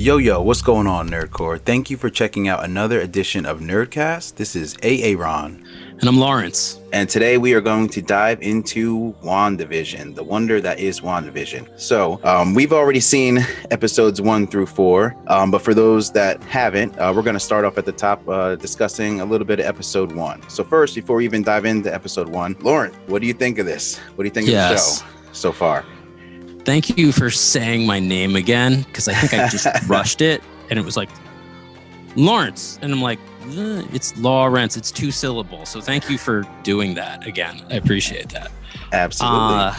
Yo, what's going on, Nerdcore? Thank you for checking out another edition of Nerdcast. This is Aaron. And I'm Lawrence. And today we are going to dive into WandaVision, the wonder that is WandaVision. So we've already seen episodes 1 through 4, but for those that haven't, we're going to start off at the top discussing a little bit of episode 1. So first, before we even dive into episode 1, Lauren, what do you think of this? What do you think of the show so far? Thank you for saying my name again, because I think I just rushed it, and it was like, Lawrence. And I'm like, it's Lawrence. It's 2 syllables. So thank you for doing that again. I appreciate that. Absolutely.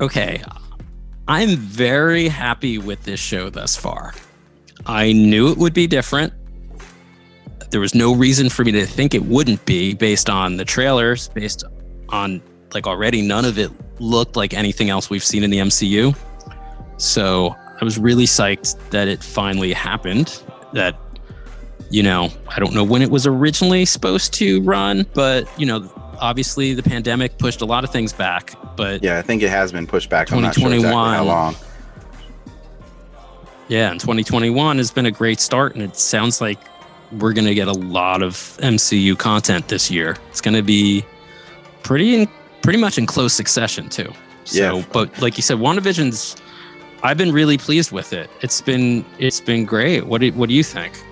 Okay. I'm very happy with this show thus far. I knew it would be different. There was no reason for me to think it wouldn't be based on the trailers, based on like already none of it looked like anything else we've seen in the MCU. So I was really psyched that it finally happened. That, you know, I don't know when it was originally supposed to run, but, you know, obviously the pandemic pushed a lot of things back. But yeah, I think it has been pushed back. 2021, I'm not sure exactly how long. Yeah, and 2021 has been a great start, and it sounds like we're going to get a lot of MCU content this year. It's going to be pretty much in close succession too. So, yeah. But like you said, WandaVision's, I've been really pleased with it. It's been great. What do you think?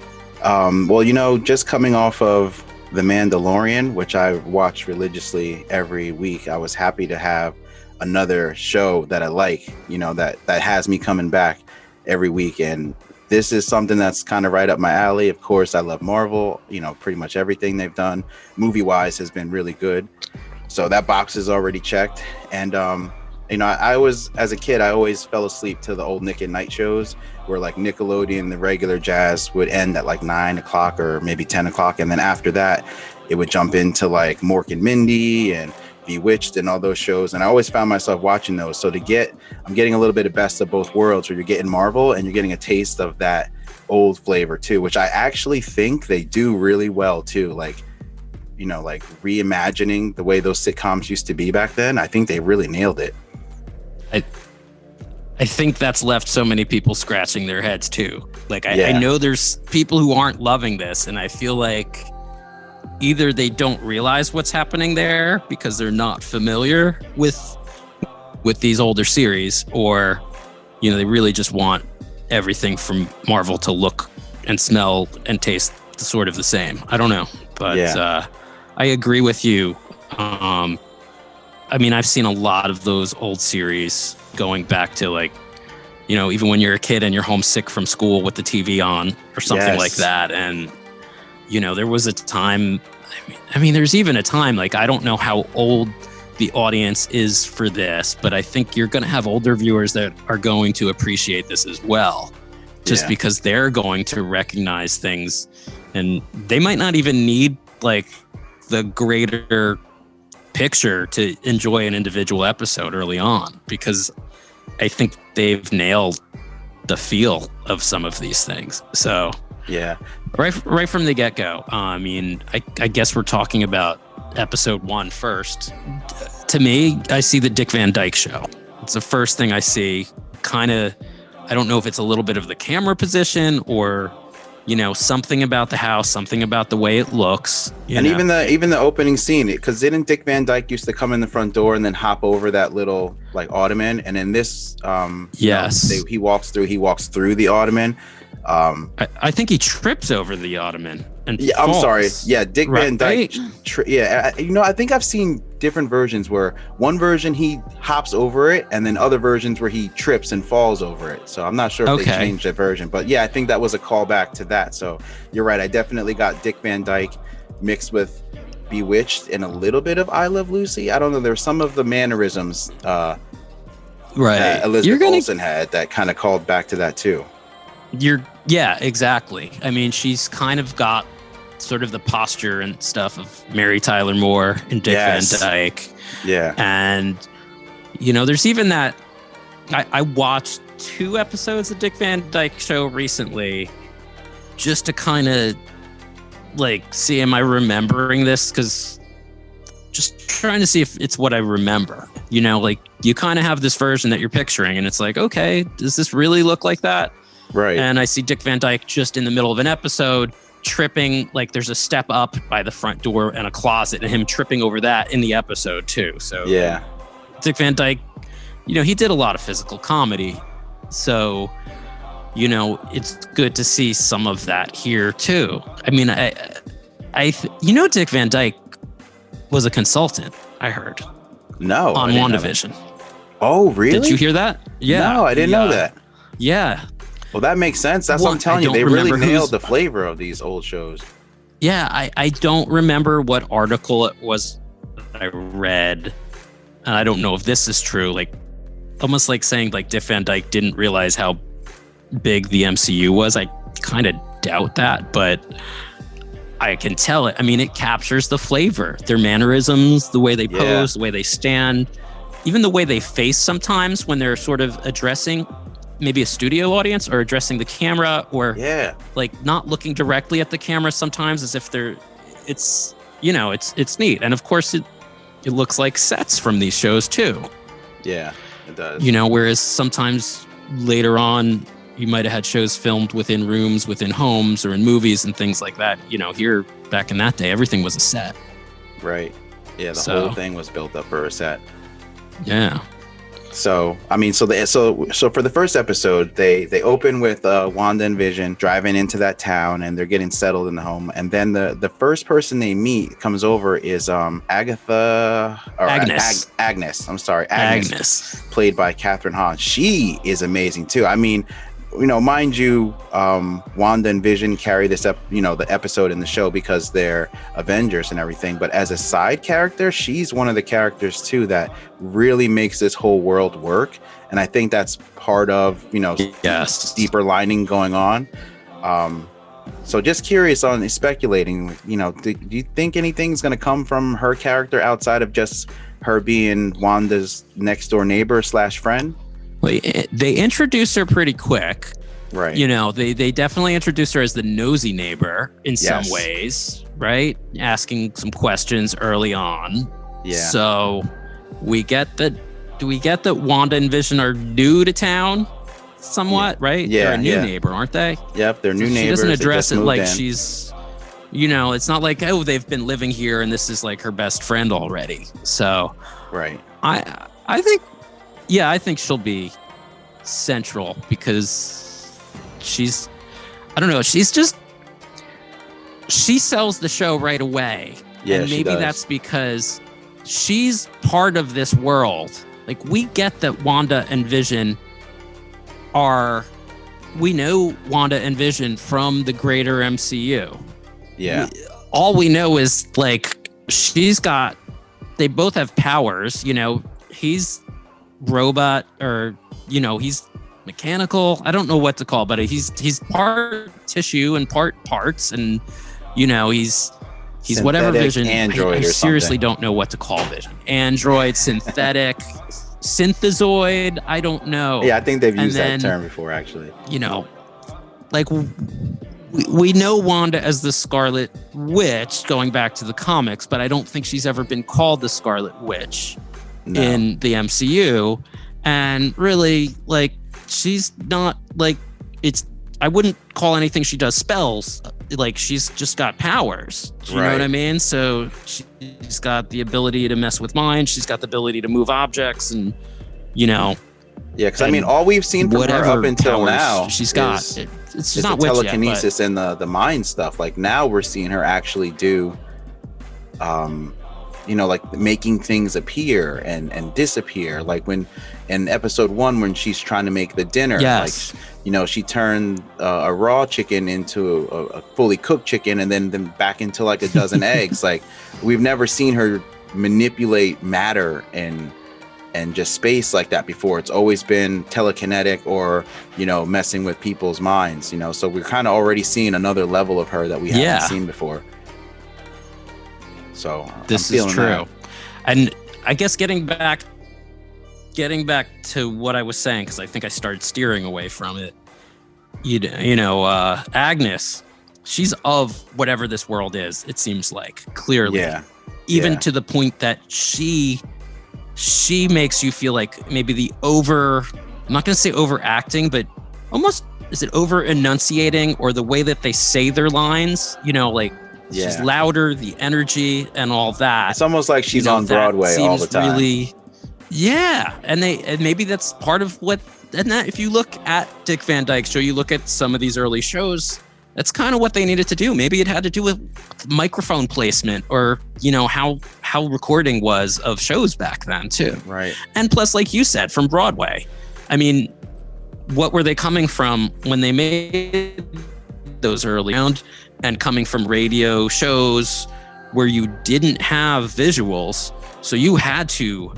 Well, you know, just coming off of The Mandalorian, which I watch religiously every week, I was happy to have another show that I like, you know, that has me coming back every week. And this is something that's kind of right up my alley. Of course, I love Marvel, you know, pretty much everything they've done movie wise has been really good. So that box is already checked. And, you know, I was, as a kid, I always fell asleep to the old Nick at Night shows where like Nickelodeon, the regular jazz would end at like 9 o'clock or maybe 10 o'clock. And then after that, it would jump into like Mork and Mindy and Bewitched and all those shows. And I always found myself watching those. So I'm getting a little bit of best of both worlds where you're getting Marvel and you're getting a taste of that old flavor too, which I actually think they do really well too. Like, you know, like reimagining the way those sitcoms used to be back then. I think they really nailed it. I think that's left so many people scratching their heads too. Like I know there's people who aren't loving this, and I feel like either they don't realize what's happening there because they're not familiar with these older series, or, you know, they really just want everything from Marvel to look and smell and taste sort of the same. I don't know, but I agree with you. I mean, I've seen a lot of those old series going back to, like, you know, even when you're a kid and you're homesick from school with the TV on or something like that. And, you know, there was a time, I mean, there's even a time, like, I don't know how old the audience is for this, but I think you're going to have older viewers that are going to appreciate this as well, just because they're going to recognize things, and they might not even need, like, the greater picture to enjoy an individual episode early on, because I think they've nailed the feel of some of these things. So right from the get-go. I mean, I guess we're talking about episode 1 first. To me, I see the Dick Van Dyke Show. It's the first thing I see. Kind of, I don't know if it's a little bit of the camera position or, you know, something about the house, something about the way it looks. And even the opening scene, because didn't Dick Van Dyke used to come in the front door and then hop over that little like ottoman? And in this, he walks through the ottoman. I think he trips over the ottoman and falls. I'm sorry. Yeah, Dick Van Dyke. You know, I think I've seen different versions where one version he hops over it, and then other versions where he trips and falls over it. So I'm not sure if they changed the version, but yeah, I think that was a callback to that. So you're right. I definitely got Dick Van Dyke mixed with Bewitched and a little bit of I Love Lucy. I don't know. There's some of the mannerisms that Elizabeth Olsen had that kind of called back to that too. Exactly. I mean, she's kind of got sort of the posture and stuff of Mary Tyler Moore and Dick Van Dyke. Yeah. And, you know, there's even that, I watched 2 episodes of Dick Van Dyke Show recently just to kind of like see, am I remembering this? Because just trying to see if it's what I remember. You know, like you kind of have this version that you're picturing and it's like, okay, does this really look like that? Right. And I see Dick Van Dyke just in the middle of an episode tripping, like there's a step up by the front door and a closet, and him tripping over that in the episode too. So yeah, Dick Van Dyke, he did a lot of physical comedy. So, it's good to see some of that here too. I mean, Dick Van Dyke was a consultant, I heard. No. On WandaVision. Oh, really? Did you hear that? Yeah. No, I didn't know that. Yeah. Well, that makes sense. That's what I'm telling you. They really nailed the flavor of these old shows. Yeah, I don't remember what article it was that I read. And I don't know if this is true. Like, almost like saying like Dick Van Dyke didn't realize how big the MCU was. I kind of doubt that, but I can tell it. I mean, it captures the flavor, their mannerisms, the way they pose, the way they stand, even the way they face sometimes when they're sort of addressing maybe a studio audience or addressing the camera, or like not looking directly at the camera sometimes, as if it's neat. And of course it looks like sets from these shows too. Yeah, it does. Whereas sometimes later on you might have had shows filmed within rooms, within homes, or in movies and things like that. Here back in that day, everything was a set. Right. Yeah, the whole thing was built up for a set. Yeah. So I mean, so for the first episode, they open with Wanda and Vision driving into that town, and they're getting settled in the home. And then the first person they meet comes over is Agnes. I'm sorry, Agnes, played by Catherine Hahn. She is amazing too. I mean, mind you, Wanda and Vision carry this up, the episode in the show because they're Avengers and everything. But as a side character, she's one of the characters too that really makes this whole world work. And I think that's part of, deeper lining going on. So just curious on speculating, do you think anything's going to come from her character outside of just her being Wanda's next door neighbor / friend? Well, they introduce her pretty quick. Right. They definitely introduce her as the nosy neighbor in some ways, right? Asking some questions early on. Yeah. So do we get that Wanda and Vision are new to town somewhat, right? Yeah. They're a new neighbor, aren't they? Yep, they're new neighbors. She doesn't address it like she's, it's not like, oh, they've been living here and this is like her best friend already. So right. I think she'll be central because she sells the show right away. Yeah, and maybe that's because she's part of this world. Like, we get that Wanda and Vision we know Wanda and Vision from the greater MCU. Yeah. All we know is like they both have powers, he's robot, or he's mechanical. I don't know what to call, but he's part tissue and part parts, and he's synthetic, whatever Vision. Android I or seriously something. don't know what to call Vision. Android, synthetic, synthezoid. I don't know. Yeah, I think they've used that term before, actually. Like we know Wanda as the Scarlet Witch going back to the comics, but I don't think she's ever been called the Scarlet Witch in the MCU. And really, like, she's not like I wouldn't call anything she does spells. Like, she's just got powers. Do you know what I mean? So she's got the ability to mess with minds. She's got the ability to move objects, and Yeah, because I mean, all we've seen from her up until now, she's got it's not the telekinesis and the mind stuff. Like, now we're seeing her actually do, like making things appear and disappear. Like when in episode 1, when she's trying to make the dinner, like, she turned a raw chicken into a fully cooked chicken, and then back into like a dozen eggs. Like, we've never seen her manipulate matter and just space like that before. It's always been telekinetic or messing with people's minds. So we're kind of already seeing another level of her that we haven't seen before. So this is true. And I guess getting back to what I was saying, because I think I started steering away from it. Agnes, she's of whatever this world is. It seems like, clearly, even to the point that she makes you feel like maybe I'm not going to say overacting, but almost, is it over enunciating, or the way that they say their lines, like she's louder, the energy and all that. It's almost like she's on Broadway all the time. Really, and maybe that's part of what, and that if you look at Dick Van Dyke's show, you look at some of these early shows, that's kind of what they needed to do. Maybe it had to do with microphone placement, or how recording was of shows back then too. Right. And plus, like you said, from Broadway, I mean, what were they coming from when they made those early round, and coming from radio shows where you didn't have visuals, so you had to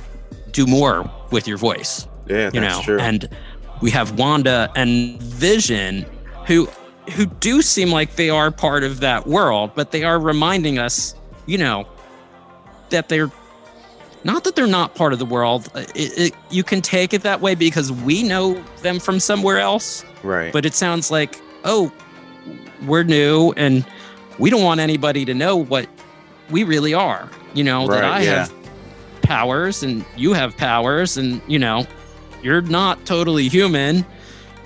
do more with your voice. Yeah, that's true. And we have Wanda and Vision, who do seem like they are part of that world, but they are reminding us, that they're not part of the world. You can take it that way because we know them from somewhere else. Right. But it sounds like, oh, we're new and we don't want anybody to know what we really are. That I have powers and you have powers, and, you're not totally human,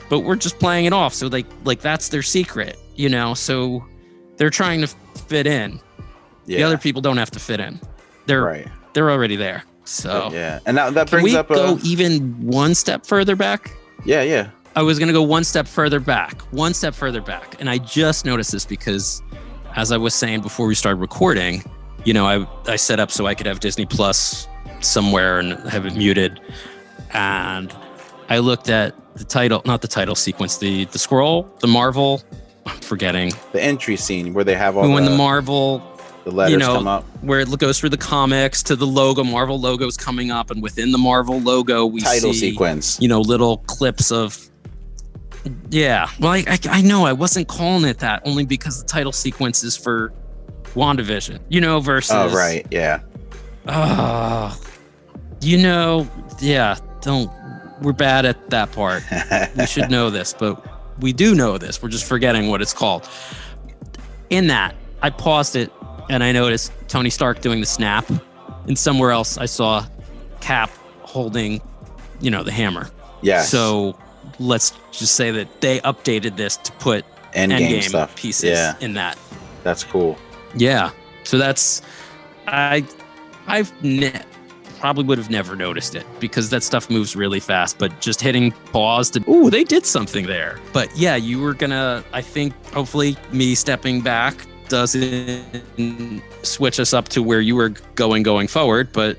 but we're just playing it off. So like that's their secret, so they're trying to fit in. Yeah. The other people don't have to fit in. They're already there. So and that brings up go even one step further back. Yeah. I was going to go one step further back. And I just noticed this because, as I was saying before we started recording, I set up so I could have Disney Plus somewhere and have it muted. And I looked at not the title sequence, the scroll, the Marvel, I'm forgetting. The entry scene where they have all when the Marvel, the letters come up. Where it goes through the comics to the logo, Marvel logo's coming up. And within the Marvel logo, we title see, sequence. Little clips of, well, I know I wasn't calling it that only because the title sequence is for WandaVision, versus. Oh, right. Yeah. We're bad at that part. We should know this, but we do know this. We're just forgetting what it's called. In that, I paused it and I noticed Tony Stark doing the snap, and somewhere else I saw Cap holding, the hammer. Yeah. So let's just say that they updated this to put Endgame stuff pieces in that. That's cool. Yeah. So that's, probably would have never noticed it because that stuff moves really fast, but just hitting pause to, they did something there. But yeah, you were gonna, I think hopefully me stepping back doesn't switch us up to where you were going forward, but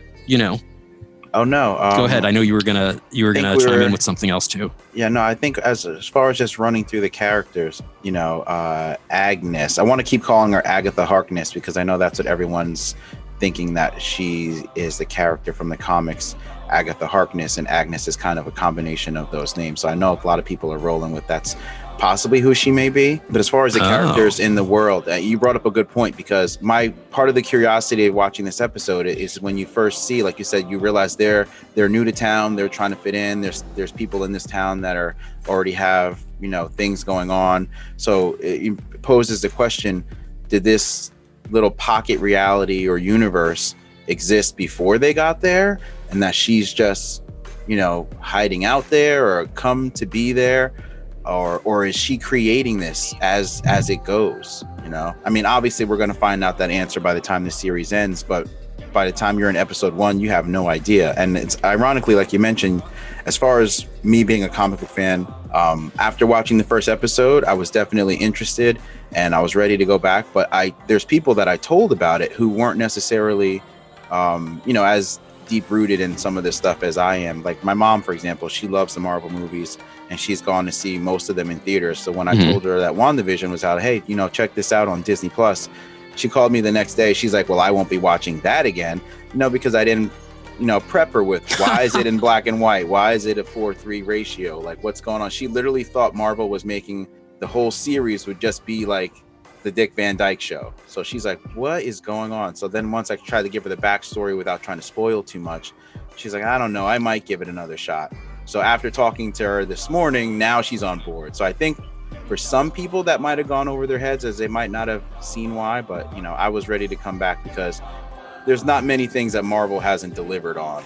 Oh no! Go ahead. I know you were gonna chime in with something else too. Yeah, no. I think as far as just running through the characters, Agnes. I want to keep calling her Agatha Harkness because I know that's what everyone's thinking, that she is the character from the comics, Agatha Harkness, and Agnes is kind of a combination of those names. So I know a lot of people are rolling with that's possibly who she may be. But as far as the characters in the world, you brought up a good point, because my part of the curiosity of watching this episode is when you first see, like you said, you realize they're new to town, they're trying to fit in, there's people in this town that are already have things going on. So it poses the question, did this little pocket reality or universe exist before they got there, and that she's just hiding out there or come to be there? Or is she creating this as it goes? I mean, obviously we're going to find out that answer by the time the series ends, but by the time you're in episode 1, you have no idea. And it's ironically, like you mentioned, as far as me being a comic book fan, after watching the first episode, I was definitely interested and I was ready to go back. But there's people that I told about it who weren't necessarily, as deep rooted in some of this stuff as I am. Like my mom, for example, she loves the Marvel movies and she's gone to see most of them in theaters. So when I told her that WandaVision was out, hey, check this out on Disney Plus, she called me the next day. She's like, well, I won't be watching that again, because I didn't, prep her with why is it in black and white? Why is it a 4:3 ratio? Like, what's going on? She literally thought Marvel was making the whole series would just be like the Dick Van Dyke show. So she's like, what is going on? So then once I tried to give her the backstory without trying to spoil too much, she's like, I don't know, I might give it another shot. So after talking to her this morning, now she's on board. So I think for some people that might have gone over their heads, as they might not have seen why, but I was ready to come back because there's not many things that Marvel hasn't delivered on.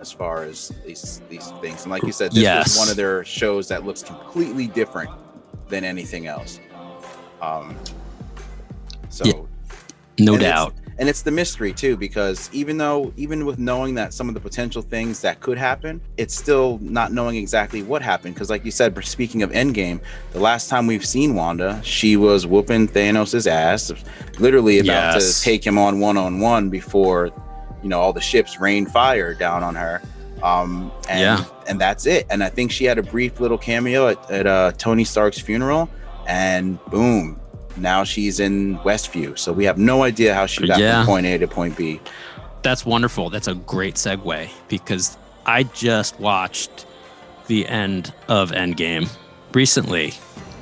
as far as these things. And like you said, this was one of their shows that looks completely different than anything else. No doubt. And it's the mystery too, because even with knowing that some of the potential things that could happen, it's still not knowing exactly what happened. Because like you said, speaking of Endgame, the last time we've seen Wanda, she was whooping Thanos' ass, literally about to take him on one-on-one before, all the ships rained fire down on her. And that's it. And I think she had a brief little cameo at Tony Stark's funeral, and boom. Now she's in Westview, so we have no idea how she got from point A to point B. That's wonderful. That's a great segue, because I just watched the end of Endgame recently,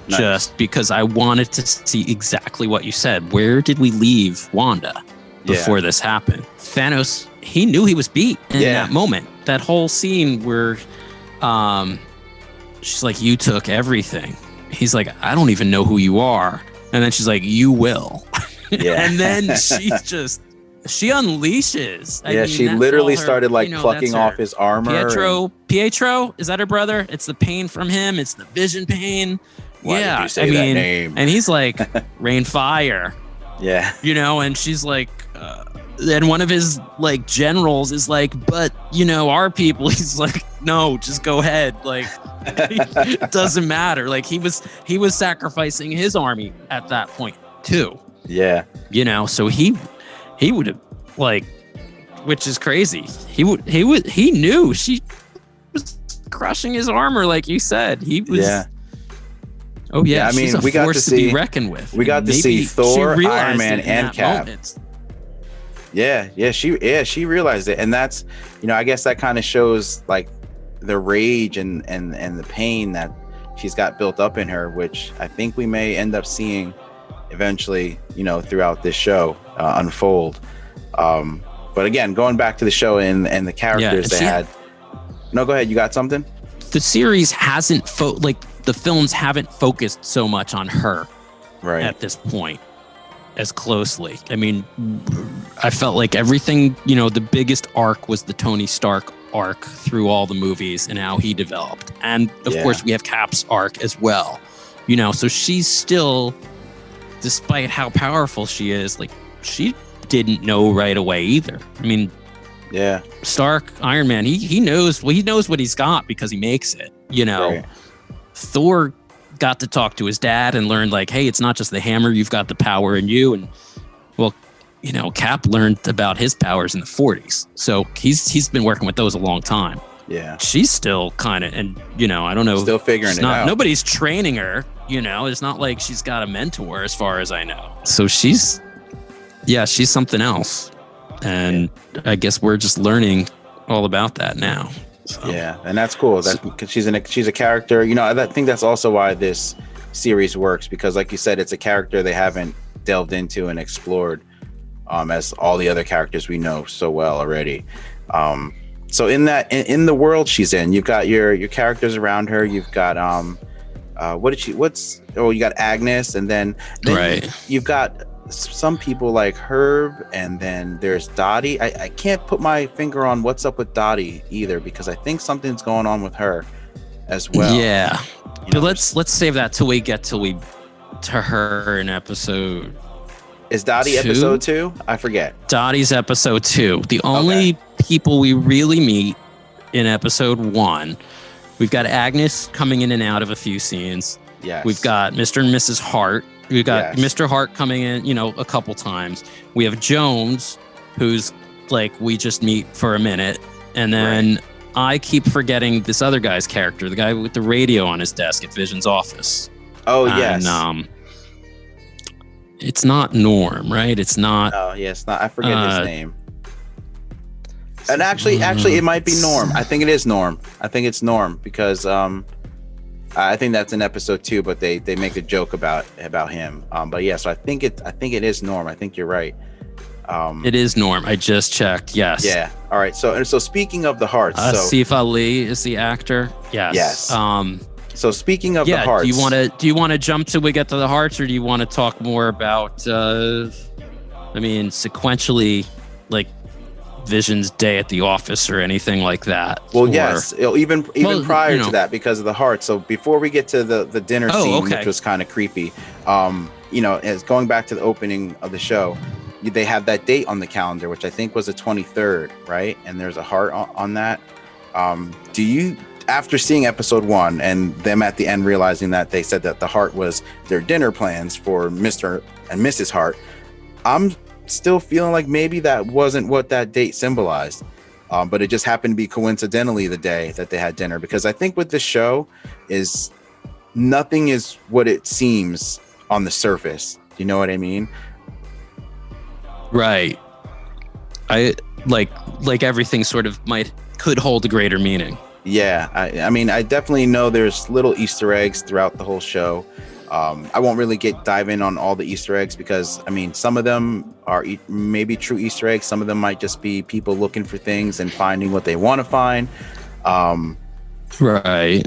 just because I wanted to see exactly what you said. Where did we leave Wanda before this happened? Thanos, he knew he was beat in that moment. That whole scene where she's like, "You took everything." He's like, "I don't even know who you are." And then she's like, "You will." And then she unleashes. I mean, she literally started plucking off his armor. Pietro, is that her brother? It's the pain from him. It's the vision pain. Why did you say that name? And he's like, "Rain fire." Yeah. And she's like, then one of his generals is like, "But our people." He's like, "No, just go ahead. It doesn't matter." He was sacrificing his army at that point too. Yeah. So he would have which is crazy. He knew she was crushing his armor, like you said. He was. Yeah. Oh yeah. I mean, we got to be reckoned with. We got to see Thor, Iron Man, and Cap. Moment. She realized it, and that's I guess that kind of shows the rage and the pain that she's got built up in her, which I think we may end up seeing eventually throughout this show unfold. But again, going back to the show and the characters they had. No, go ahead. You got something? The series hasn't the films haven't focused so much on her at this point as closely. I mean, I felt like everything, the biggest arc was the Tony Stark arc through all the movies and how he developed. And of course we have Cap's arc as well. So she's still, despite how powerful she is, she didn't know right away either. I mean, Stark, Iron Man, he knows what he's got because he makes it, Right. Thor got to talk to his dad and learned hey, it's not just the hammer, you've got the power in you. And Cap learned about his powers in the 40s, so he's been working with those a long time. She's still kind of, and I don't know, still figuring it out. Nobody's training her. It's not like she's got a mentor, as far as I know. So she's something else, and I guess we're just learning all about that now. So. Yeah, and that's cool. That's because she's a character. I think that's also why this series works, because, like you said, it's a character they haven't delved into and explored, as all the other characters we know so well already. So in the world she's in, you've got your characters around her. You've got you got Agnes, and then you've got some people like Herb, and then there's Dottie. I can't put my finger on what's up with Dottie either, because I think something's going on with her as well. Yeah, but let's save that till we get to her in episode. Is Dottie 2? Episode 2? I forget. Dottie's episode 2. The only people we really meet in episode 1, we've got Agnes coming in and out of a few scenes. Yes. We've got Mr. and Mrs. Hart. We've got Mr. Hart coming in, a couple times. We have Jones, who's we just meet for a minute. And then I keep forgetting this other guy's character, the guy with the radio on his desk at Vision's office. Oh, yes. And it's not Norm, right? It's not. Oh, yeah, it's not. I forget his name. And actually, it might be Norm. I think it is Norm. I think it's Norm, because I think that's in episode 2, but they make a joke about him. But yeah, so I think it is Norm. I think you're right. It is Norm. I just checked. Yes. Yeah. All right. So speaking of the hearts, Asif Ali is the actor. Yes. Yes. So speaking of the hearts, do you want to jump till we get to the hearts, or do you want to talk more about? Sequentially, Vision's day at the office or anything like that. Well, yes, even prior to that, because of the heart. So before we get to the dinner scene, which was kind of creepy, as going back to the opening of the show, they have that date on the calendar, which I think was the 23rd, right? And there's a heart on that. Do you, after seeing episode 1 and them at the end realizing that they said that the heart was their dinner plans for Mr. and Mrs. Hart, I'm still feeling like maybe that wasn't what that date symbolized, but it just happened to be coincidentally the day that they had dinner. Because I think with this show is nothing is what it seems on the surface. You know what I mean? Right. I like everything sort of could hold a greater meaning. Yeah, I mean, I definitely know there's little Easter eggs throughout the whole show. I won't really dive in on all the Easter eggs because, I mean, some of them are maybe true Easter eggs. Some of them might just be people looking for things and finding what they want to find. Right.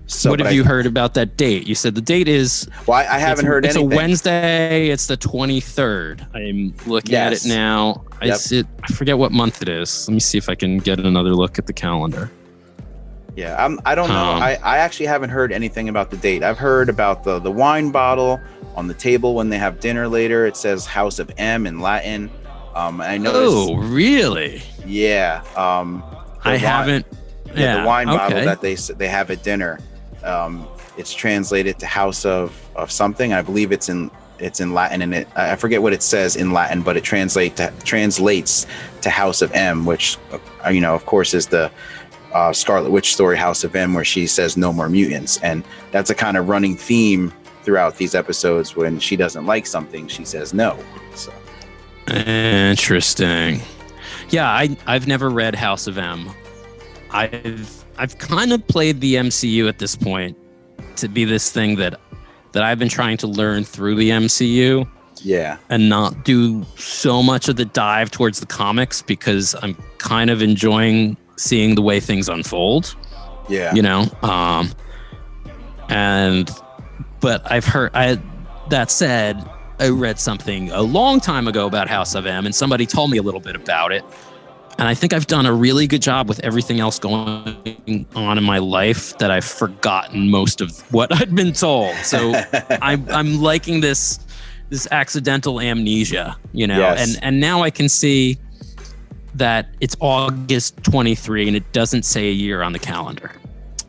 So what have you heard about that date? You said the date is... Well, I haven't heard anything. It's a Wednesday. It's the 23rd. I'm looking at it now. I forget what month it is. Let me see if I can get another look at the calendar. Yeah, I don't know. I actually haven't heard anything about the date. I've heard about the wine bottle on the table when they have dinner later. It says House of M in Latin. I know. Oh, really? Yeah. I haven't. Yeah, the wine bottle that they have at dinner. It's translated to House of something. I believe it's in Latin, and I forget what it says in Latin, but it translates to House of M, which of course is the Scarlet Witch story, House of M, where she says no more mutants. And that's a kind of running theme throughout these episodes. When she doesn't like something, she says no. So interesting. Yeah, I've never read House of M. I've kind of played the MCU at this point to be this thing that I've been trying to learn through the MCU. Yeah. And not do so much of the dive towards the comics because I'm kind of enjoying seeing the way things unfold. Yeah. But I've heard, that said, I read something a long time ago about House of M and somebody told me a little bit about it. And I think I've done a really good job with everything else going on in my life that I've forgotten most of what I'd been told. So I'm liking this accidental amnesia, yes. And now I can see that it's August 23 and it doesn't say a year on the calendar.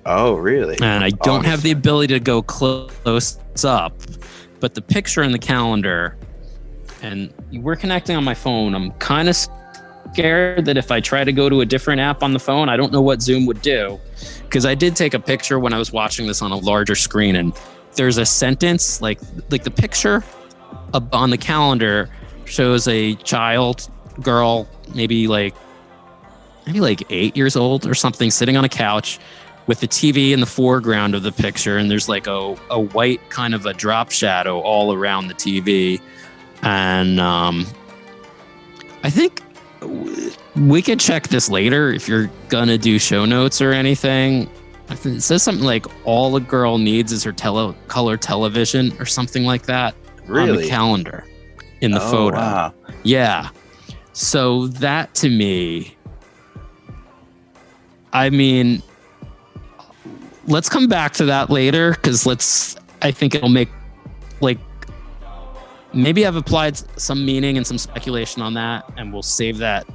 Oh, really? And I don't have the ability to go close up, but the picture in the calendar, and we're connecting on my phone. I'm kind of scared that if I try to go to a different app on the phone, I don't know what Zoom would do. Because I did take a picture when I was watching this on a larger screen, and there's a sentence, like the picture on the calendar shows a girl, maybe like 8 years old or something, sitting on a couch with the TV in the foreground of the picture, and there's like a white kind of a drop shadow all around the TV. And I think we could check this later if you're gonna do show notes or anything. It says something like all a girl needs is her color television or something like that. Really? On the calendar in the photo. Wow. Yeah. So that to me, I mean, let's come back to that later because I think it'll make, like, maybe I've applied some meaning and some speculation on that, and we'll save that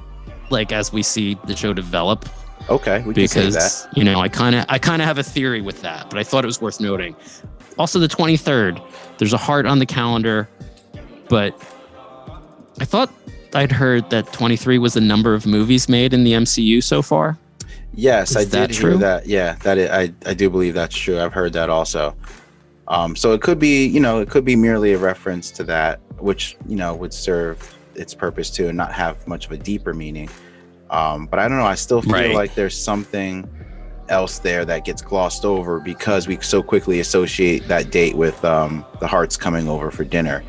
like as we see the show develop. Okay, we can save that. I kind of have a theory with that, but I thought it was worth noting. Also, the 23rd, there's a heart on the calendar, but I thought I'd heard that 23 was the number of movies made in the MCU so far. Yes, I did hear that. Yeah, I do believe that's true. I've heard that also. So it could be, it could be merely a reference to that, which, would serve its purpose too and not have much of a deeper meaning. But I don't know. I still feel like there's something else there that gets glossed over because we so quickly associate that date with the Harts coming over for dinner.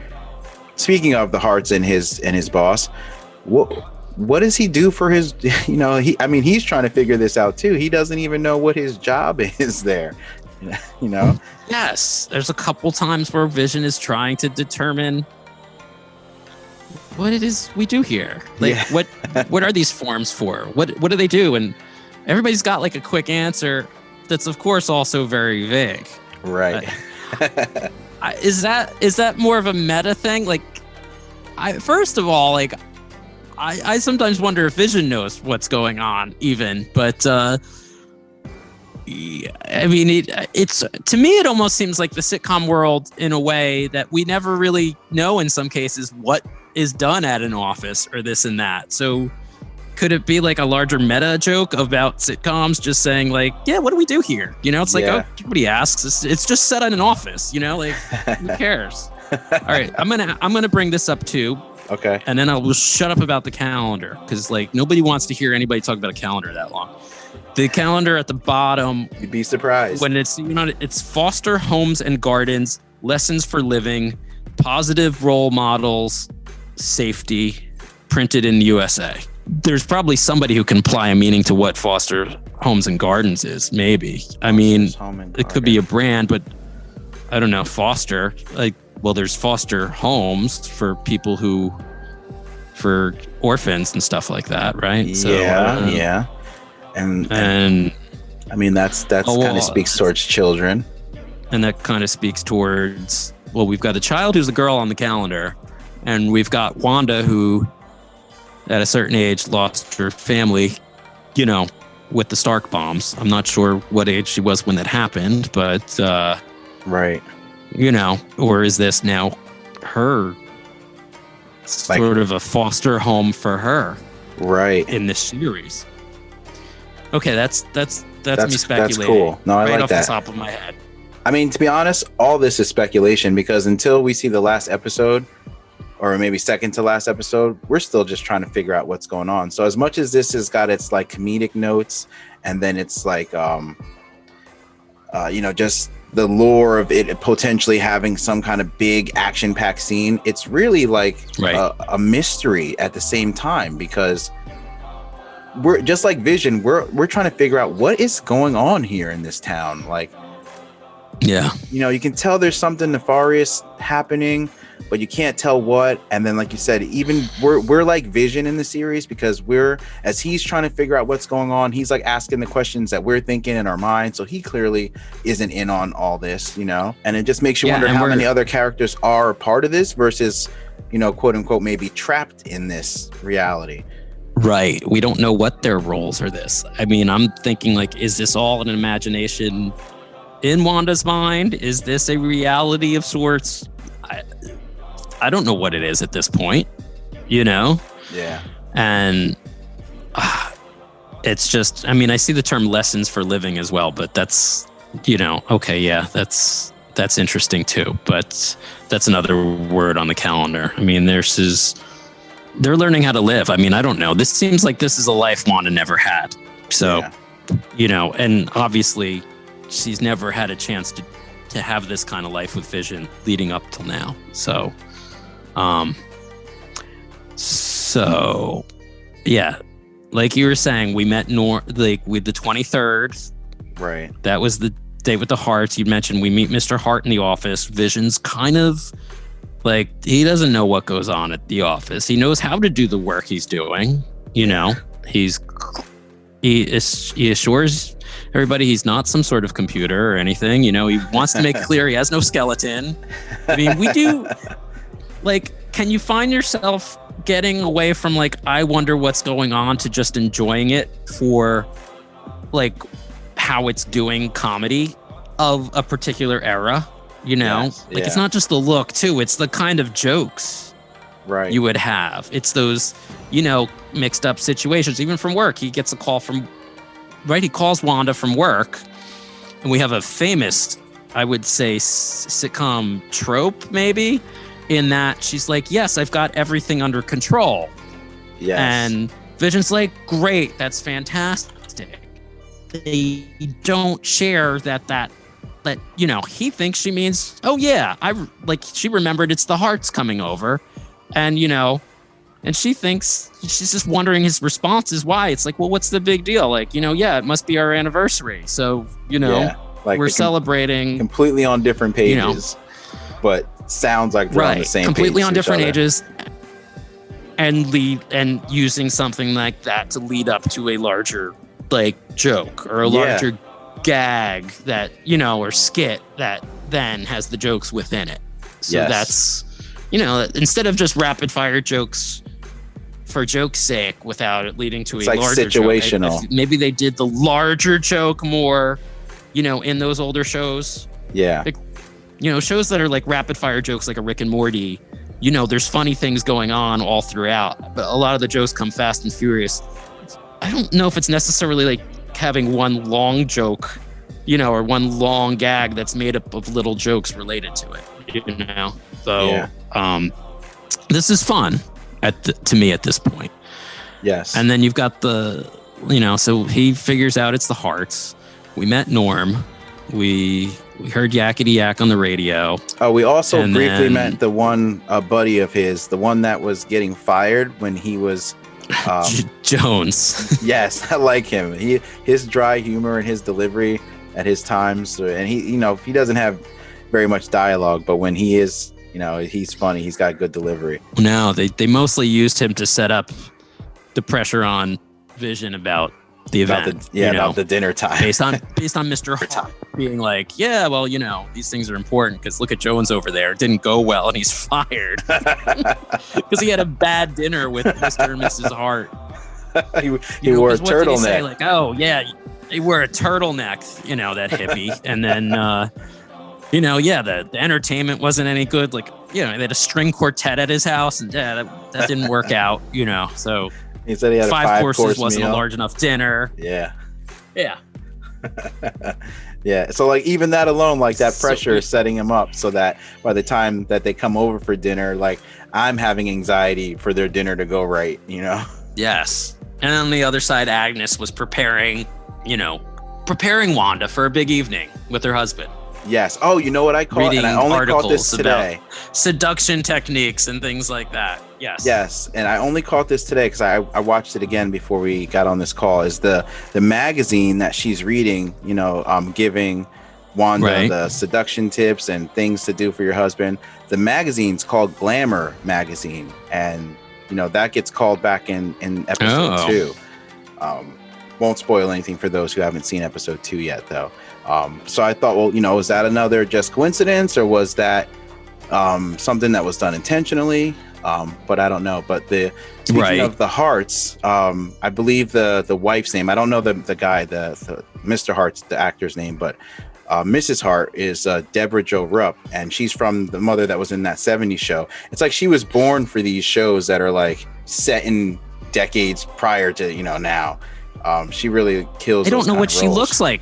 Speaking of the Harts and his boss, what does he do for his, he's trying to figure this out too. He doesn't even know what his job is there, Yes. There's a couple times where Vision is trying to determine what it is we do here. Like, Yeah. what are these forms for? What do they do? And everybody's got like a quick answer that's, of course, also very vague. Right. Is that more of a meta thing? Like, first of all, like, I sometimes wonder if Vision knows what's going on, even. But I mean, it's to me, it almost seems like the sitcom world in a way that we never really know in some cases what is done at an office or this and that. So could it be like a larger meta joke about sitcoms just saying like, yeah, what do we do here? You know, it's like, oh, nobody asks. It's just set in an office, you know, like who cares? All right, I'm gonna bring this up too. Okay. And then I'll shut up about the calendar because like nobody wants to hear anybody talk about a calendar that long. The calendar at the bottom. You'd be surprised. When it's, you know, it's foster homes and gardens, lessons for living, positive role models, safety, printed in the USA. There's probably somebody who can apply a meaning to what foster homes and gardens is, maybe. I mean, it could be a brand, but I don't know, foster, like, well, there's foster homes for people for orphans and stuff like that, right? So, yeah. And I mean, that's kind of speaks towards children. And that kind of speaks towards, well, we've got a child who's a girl on the calendar, and we've got Wanda who, at a certain age, lost her family, you know, with the Stark bombs. I'm not sure what age she was when that happened, but right. You know, or is this now her sort of a foster home for her? Right. In this series. Okay, that's me speculating. That's cool. No, I right like off that. The top of my head. I mean, to be honest, all this is speculation because until we see the last episode, or maybe second to last episode, we're still just trying to figure out what's going on. So as much as this has got its like comedic notes, and then it's like, you know, just the lore of it potentially having some kind of big action-packed scene, it's really like a mystery at the same time because we're just like Vision. We're trying to figure out what is going on here in this town. Like, yeah, you know, you can tell there's something nefarious happening, but you can't tell what. And then, like you said, even we're like Vision in the series because as he's trying to figure out what's going on, he's like asking the questions that we're thinking in our mind. So he clearly isn't in on all this, you know, and it just makes you wonder how many other characters are a part of this versus, you know, quote unquote, maybe trapped in this reality. Right. We don't know what their roles are this. I mean, I'm thinking like, is this all an imagination in Wanda's mind? Is this a reality of sorts? I don't know what it is at this point, you know? Yeah. And it's just, I mean, I see the term lessons for living as well, but that's, you know, okay, yeah, that's interesting too. But that's another word on the calendar. I mean, they're learning how to live. I mean, I don't know. This seems like this is a life Wanda never had. So, you know, and obviously she's never had a chance to have this kind of life with Vision leading up till now. So, yeah, like you were saying, we met like with the 23rd. Right. That was the day with the hearts. You mentioned we meet Mr. Hart in the office. Vision's kind of like, he doesn't know what goes on at the office. He knows how to do the work he's doing. You know, he assures everybody he's not some sort of computer or anything. You know, he wants to make clear he has no skeleton. I mean, we do. Like, can you find yourself getting away from like, I wonder what's going on, to just enjoying it for like how it's doing comedy of a particular era? You know, it's not just the look too. It's the kind of jokes you would have. It's those, you know, mixed up situations, even from work. He gets a call from, he calls Wanda from work, and we have a famous, I would say, sitcom trope maybe, in that she's like, yes, I've got everything under control. Yes. And Vision's like, great, that's fantastic. They don't share that, you know, he thinks she means, oh yeah, she remembered it's the hearts coming over. And, you know, and she thinks, she's just wondering his response is why. It's like, well, what's the big deal? Like, you know, yeah, it must be our anniversary. So, you know, like we're celebrating. Completely on different pages, but sounds like they're on the same page. Completely on different ages. and using something like that to lead up to a larger like joke or a larger gag that, you know, or skit that then has the jokes within it. So that's, you know, instead of just rapid fire jokes for joke's sake without it leading to it's a like larger situational joke. Maybe they did the larger joke more, you know, in those older shows. Yeah. Like, you know, shows that are like rapid fire jokes like a Rick and Morty, you know, there's funny things going on all throughout, but a lot of the jokes come fast and furious. I don't know if it's necessarily like having one long joke, you know, or one long gag that's made up of little jokes related to it, you know? So, this is fun to me at this point. Yes. And then you've got the, you know, so he figures out it's the Hearts. We met Norm. We heard Yakety Yak on the radio. Oh, we also briefly met the one buddy of his, the one that was getting fired when he was Jones. Yes, I like him. His dry humor and his delivery at his times, and he, you know, he doesn't have very much dialogue, but when he is, you know, he's funny. He's got good delivery. No, they mostly used him to set up the pressure on Vision about the event. About the dinner time. based on Mr. Hart being like, yeah, well, you know, these things are important because look at Jones over there. It didn't go well and he's fired because he had a bad dinner with Mr. and Mrs. Hart. he wore a turtleneck. Say? Like, oh yeah, he wore a turtleneck. You know, that hippie, and then you know, the entertainment wasn't any good. Like, you know, they had a string quartet at his house, and that didn't work out. You know, so. He said he had five a courses wasn't meal. a large enough dinner. Yeah. Yeah. So like even that alone, like that pressure is setting him up so that by the time that they come over for dinner, like I'm having anxiety for their dinner to go right, you know? Yes. And on the other side, Agnes was preparing Wanda for a big evening with her husband. Yes. Oh, you know what I caught? And I only caught this today. Seduction techniques and things like that. Yes. Yes. And I only caught this today because I watched it again before we got on this call. Is the magazine that she's reading, you know, giving Wanda the seduction tips and things to do for your husband. The magazine's called Glamour Magazine. And, you know, that gets called back in episode 2. Won't spoil anything for those who haven't seen episode 2 yet, though. So I thought, well, you know, was that another just coincidence or was that something that was done intentionally? But I don't know. But speaking of the Hearts, I believe the wife's name, I don't know the guy, the Mr. Hart's the actor's name, but Mrs. Hart is Deborah Jo Rupp, and she's from the mother that was in that 70s show. It's like she was born for these shows that are like set in decades prior to, you know, now. She really kills. I don't know what she looks like.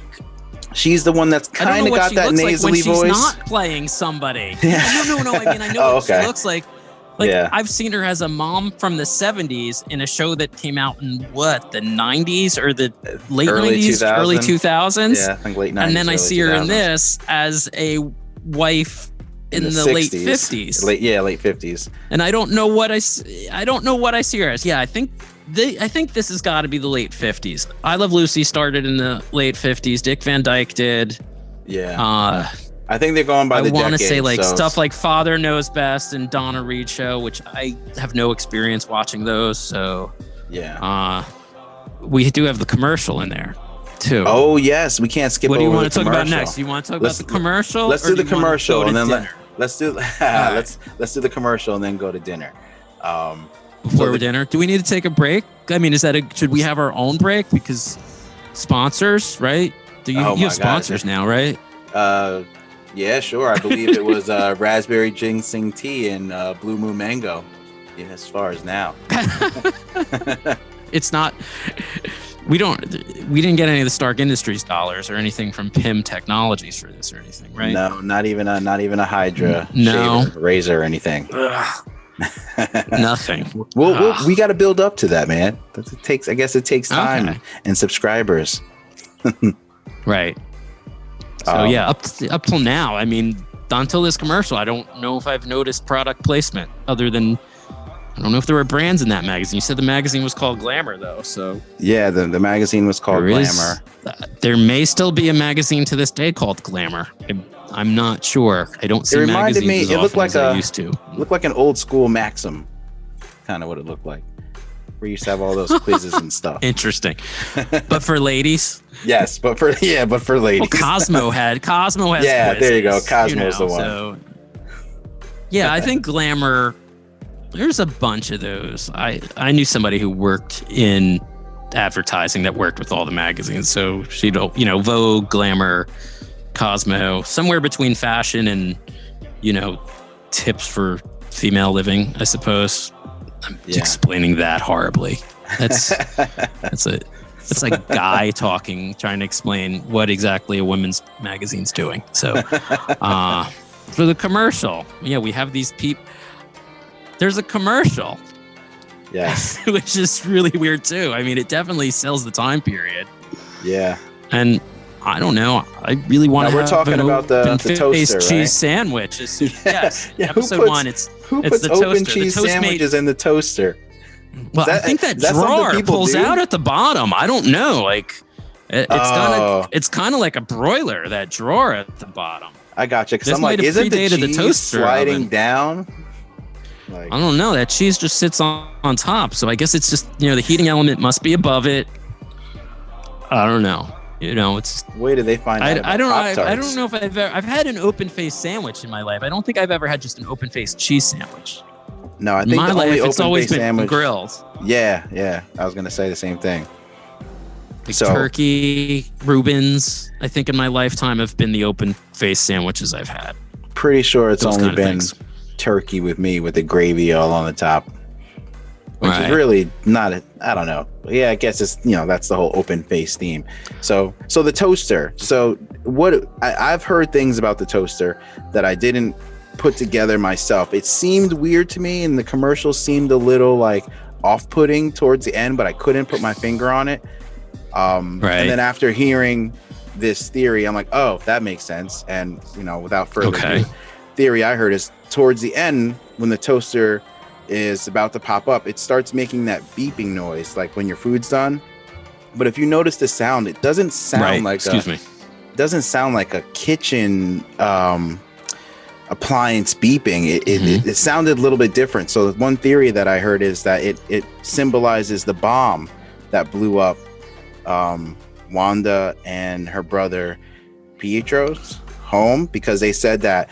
She's the one that's kind of got that nasally voice. She's not playing somebody. No. I mean, I know what she looks like. I've seen her as a mom from the 70s in a show that came out in the 90s or the late 90s, early 2000s. Yeah, I think late 90s. And then I see her in this as a wife in the late 50s. Late 50s. And I don't know what I see her as. Yeah, I think this has got to be the late 50s. I Love Lucy started in the late 50s. Dick Van Dyke did. Yeah. I think they're going by the decade. I want to say stuff like Father Knows Best and Donna Reed Show, which I have no experience watching those. So yeah. We do have the commercial in there too. Oh yes, we can't skip. What do you want to talk about next? You want to talk about the commercial? Let's do the commercial and then let's do let's do the commercial and then go to dinner. Before dinner, do we need to take a break? I mean, should we have our own break because sponsors, right? You have sponsors now, right? Yeah, sure. I believe it was raspberry ginseng tea and blue moon mango. Yeah, as far as now. It's not. We didn't get any of the Stark Industries dollars or anything from PIM Technologies for this or anything, right? No, not even a Hydra shaver, razor or anything. Nothing. We got to build up to that, man. I guess it takes time and subscribers. Right. So up till now, I mean, until this commercial, I don't know if I've noticed product placement other than I don't know if there were brands in that magazine. You said the magazine was called Glamour, though. So yeah, the magazine was called Glamour. There may still be a magazine to this day called Glamour. I'm not sure. I don't see magazines as often as I used to. It looked like an old school Maxim kind of what it looked like. We used to have all those quizzes and stuff. Interesting. But for ladies? Yes, but for ladies. Well, Cosmo has yeah, quizzes, there you go. Cosmo's the one. So, yeah, I think glamour, there's a bunch of those. I knew somebody who worked in advertising that worked with all the magazines. So she'd, Vogue, Glamour, Cosmo, somewhere between fashion and, tips for female living, I suppose. I'm explaining that horribly. That's a guy talking, trying to explain what exactly a women's magazine's doing. So for the commercial, we have these people. There's a commercial. Yes. Which is really weird too. I mean, it definitely sells the time period. Yeah. And I don't know. I really want to. We're talking about the toaster, right? Cheese sandwich. Yes. Yeah. Episode 1. Who puts the open toaster. Cheese sandwiches in the toaster? Well, I think that drawer pulls out at the bottom. I don't know. Like it's kind of like a broiler. That drawer at the bottom. I gotcha. Because I'm like, isn't the cheese sliding down? Like, I don't know. That cheese just sits on top. So I guess it's just the heating element must be above it. I don't know. It's. Where did they find out? I don't know if I've had an open faced sandwich in my life. I don't think I've ever had just an open faced cheese sandwich. No, I think my life it's always been sandwich, grilled. Yeah. I was gonna say the same thing. Like turkey, Reubens, I think in my lifetime have been the open faced sandwiches I've had. Pretty sure it's only been turkey with me with the gravy all on the top. Which is really not I don't know. Yeah, I guess it's that's the whole open face theme. So the toaster. So what I've heard things about the toaster that I didn't put together myself. It seemed weird to me, and the commercial seemed a little like off-putting towards the end, but I couldn't put my finger on it. And then after hearing this theory, I'm like, oh, that makes sense. And without further ado, theory I heard is towards the end when the toaster is about to pop up, it starts making that beeping noise like when your food's done. But if you notice the sound, it doesn't sound doesn't sound like a kitchen appliance beeping. It sounded a little bit different. So one theory that I heard is that it symbolizes the bomb that blew up Wanda and her brother Pietro's home, because they said that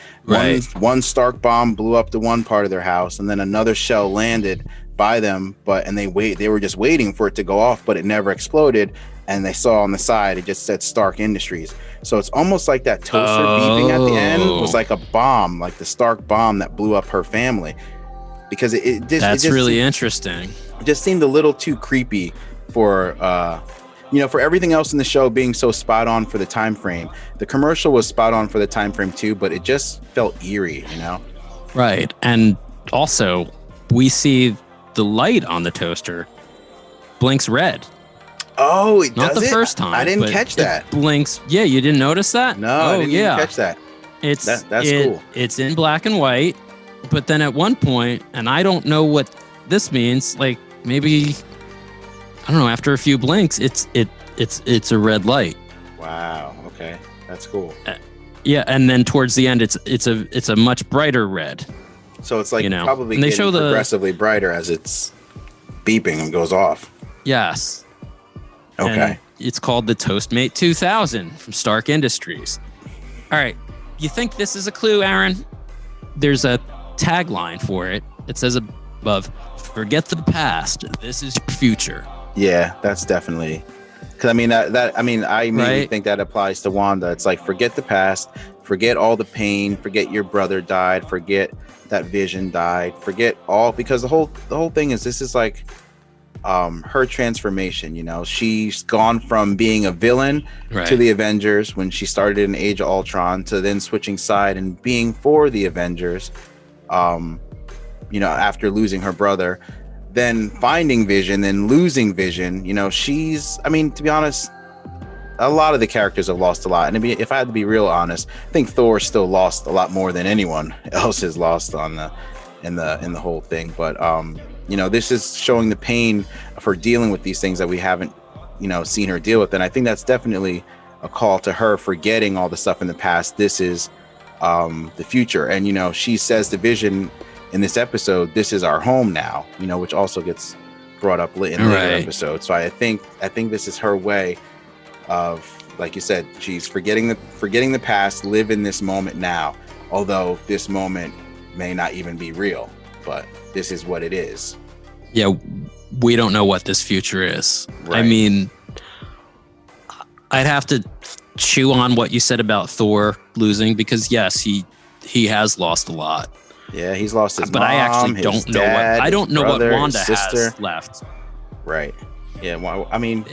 one Stark bomb blew up the one part of their house, and then another shell landed by them, and they were just waiting for it to go off, but it never exploded, and they saw on the side it just said Stark Industries. So it's almost like that toaster beeping at the end was like a bomb, like the Stark bomb that blew up her family, because that's really interesting. It just seemed a little too creepy for for everything else in the show being so spot on for the time frame. The commercial was spot on for the time frame too, but it just felt eerie, Right. And also we see the light on the toaster blinks red. Oh, it not does the it? first time. I didn't catch that. It blinks. Yeah, you didn't notice that? No, I didn't even catch that. That's cool. It's in black and white, but then at one point, and I don't know what this means, like maybe I don't know, after a few blinks, it's a red light. Wow. Okay, that's cool. Yeah, and then towards the end, it's a much brighter red. So it's like probably and they getting progressively brighter as it's beeping and goes off. Yes. Okay. And it's called the Toastmate 2000 from Stark Industries. All right, you think this is a clue, Aaron? There's a tagline for it. It says above, "Forget the past. This is your future." Yeah, that's definitely, because I immediately think that applies to Wanda. It's like, forget the past, forget all the pain, forget your brother died, forget that Vision died, forget all, because the whole thing is, this is like her transformation. She's gone from being a villain to the Avengers when she started in Age of Ultron, to then switching side and being for the Avengers after losing her brother, then finding Vision, then losing Vision. To be honest, a lot of the characters have lost a lot. And if I had to be real honest, I think Thor still lost a lot more than anyone else has lost in the whole thing. But this is showing the pain of her dealing with these things that we haven't seen her deal with. And I think that's definitely a call to her forgetting all the stuff in the past. This is the future. And she says to Vision in this episode, this is our home now, you know, which also gets brought up in later episodes. So I think this is her way of, like you said, she's forgetting the past, live in this moment now, although this moment may not even be real, but this is what it is. Yeah, we don't know what this future is. Right. I mean, I'd have to chew on what you said about Thor losing, because yes, he has lost a lot. Yeah, he's lost his but mom, I actually don't know dad, what I don't know brother, what Wanda sister has left. Right. Yeah. Well, I mean,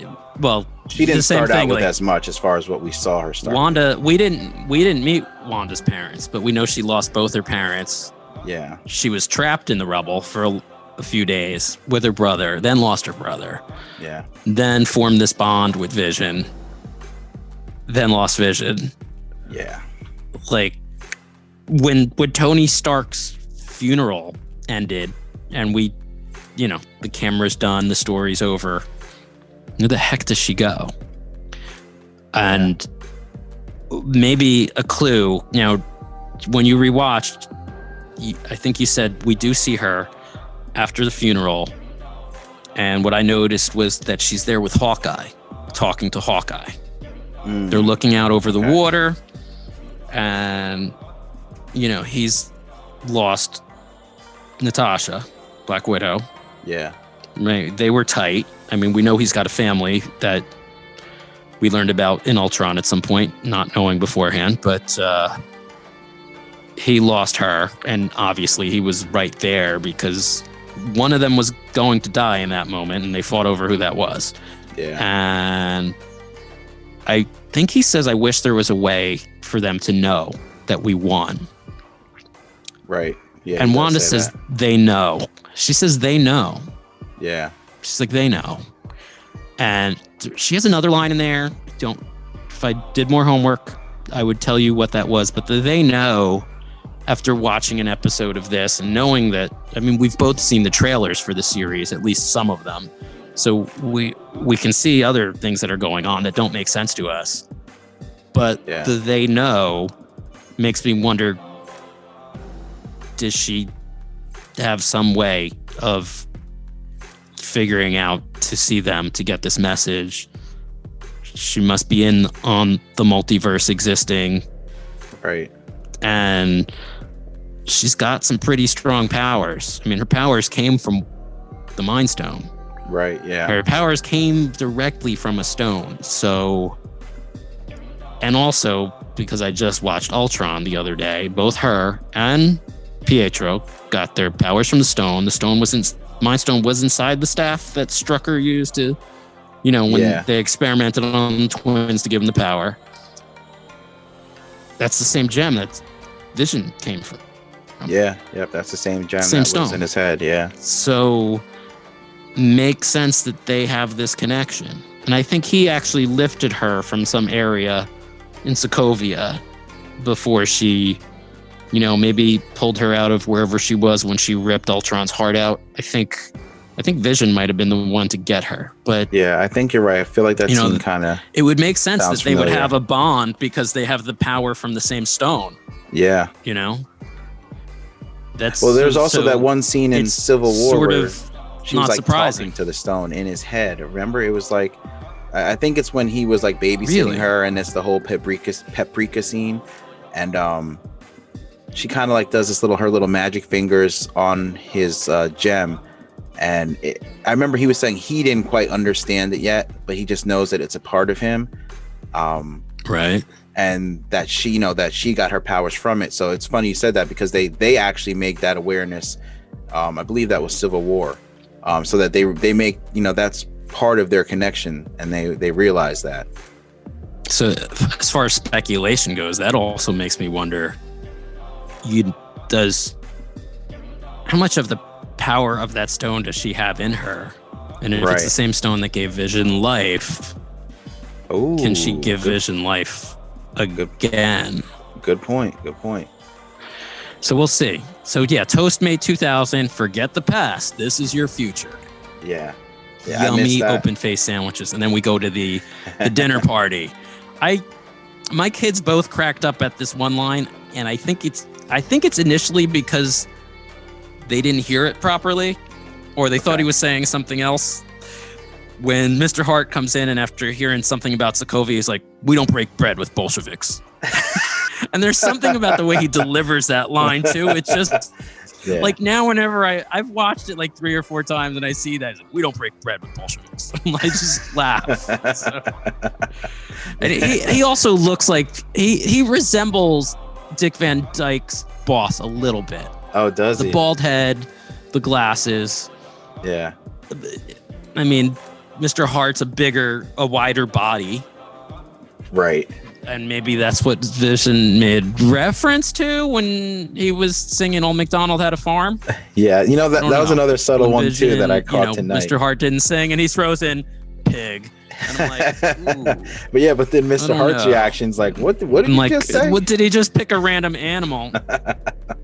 she didn't start out with as much as far as what we saw her start. Wanda, we didn't meet Wanda's parents, but we know she lost both her parents. Yeah. She was trapped in the rubble for a few days with her brother, then lost her brother. Yeah. Then formed this bond with Vision. Then lost Vision. Yeah. Like when Tony Stark's funeral ended and we, you know, the camera's done, the story's over. Where the heck does she go? And maybe a clue, you know, when you rewatched, I think you said we do see her after the funeral. And what I noticed was that she's there with Hawkeye, talking to Hawkeye. They're looking out over the water, and, you know, he's lost Natasha, Black Widow. Yeah. Right. They were tight. I mean, we know he's got a family that we learned about in Ultron at some point, not knowing beforehand, but he lost her, and obviously he was right there because one of them was going to die in that moment, and they fought over who that was. Yeah. And I think he says, I wish there was a way for them to know that we won. Right. Yeah. And Wanda says they know. She says they know. Yeah. She's like, they know. And she has another line in there. If I did more homework, I would tell you what that was. But they know, after watching an episode of this and knowing that, I mean, we've both seen the trailers for the series, at least some of them. So we can see other things that are going on that don't make sense to us. But the they know makes me wonder, does she have some way of figuring out to see them, to get this message? She must be in on the multiverse existing. Right. And she's got some pretty strong powers. I mean, her powers came from the Mind Stone. Right, yeah. Her powers came directly from a stone. So, and also because I just watched Ultron the other day, both her and Pietro got their powers from the stone. The stone Mind Stone was inside the staff that Strucker used to, you know, when they experimented on the twins to give them the power. That's the same gem that Vision came from. Yeah, yep, that's the same gem same that stone was in his head, yeah. So makes sense that they have this connection. And I think he actually lifted her from some area in Sokovia before she, you know, maybe pulled her out of wherever she was when she ripped Ultron's heart out. I think Vision might have been the one to get her. But yeah, I think you're right. I feel like that scene kind of, it would make sense that they familiar. would have a bond because they have the power from the same stone. Yeah. You know? That's there's also that one scene in Civil War sort where of she was like surprising. talking to the stone in his head. Remember, it was like, I think it's when he was like babysitting her, and it's the whole paprika scene, and she kind of like does her little magic fingers on his gem, and I remember he was saying he didn't quite understand it yet, but he just knows that it's a part of him, right? And that she, you know, that she got her powers from it. So it's funny you said that, because they actually make that awareness. I believe that was Civil War. So that they make, you know, that's part of their connection, and they realize that. So as far as speculation goes, that also makes me wonder, how much of the power of that stone does she have in her? And if it's the same stone that gave Vision life, can she give Vision life again? Good point. So we'll see. So yeah, Toastmate 2000, forget the past. This is your future. Yeah. Yummy open face sandwiches. And then we go to the dinner party. My kids both cracked up at this one line, and I think it's initially because they didn't hear it properly, or they thought he was saying something else. When Mr. Hart comes in and after hearing something about Sokovia, he's like, "We don't break bread with Bolsheviks." And there's something about the way he delivers that line too. It's just like now, whenever I've watched it like 3 or 4 times and I see that, like, "We don't break bread with Bolsheviks." I just laugh. So. And he also looks like he resembles Dick Van Dyke's boss a little bit. Oh, does he? The bald head, the glasses. Yeah. I mean, Mr. Hart's a wider body. Right. And maybe that's what Vision made reference to when he was singing Old MacDonald Had a Farm. Yeah, that was another subtle one too that I caught tonight. Mr. Hart didn't sing and he throws in pig. And I'm like, ooh. but then Mr. Hart's reaction's like, what did he just say? What did he just pick a random animal?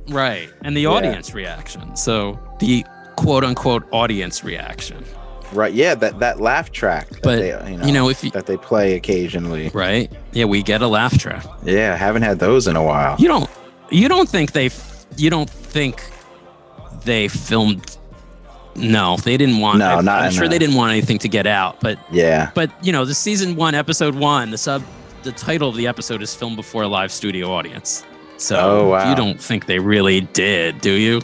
Right. And the audience reaction. So the quote unquote audience reaction. Right, yeah, that laugh track that that they play occasionally. Right? Yeah, we get a laugh track. Yeah, haven't had those in a while. You don't think they filmed. No, they didn't want. No, I'm sure they didn't want anything to get out. But the season 1, episode 1, the title of the episode is filmed before a live studio audience. So you don't think they really did, do you?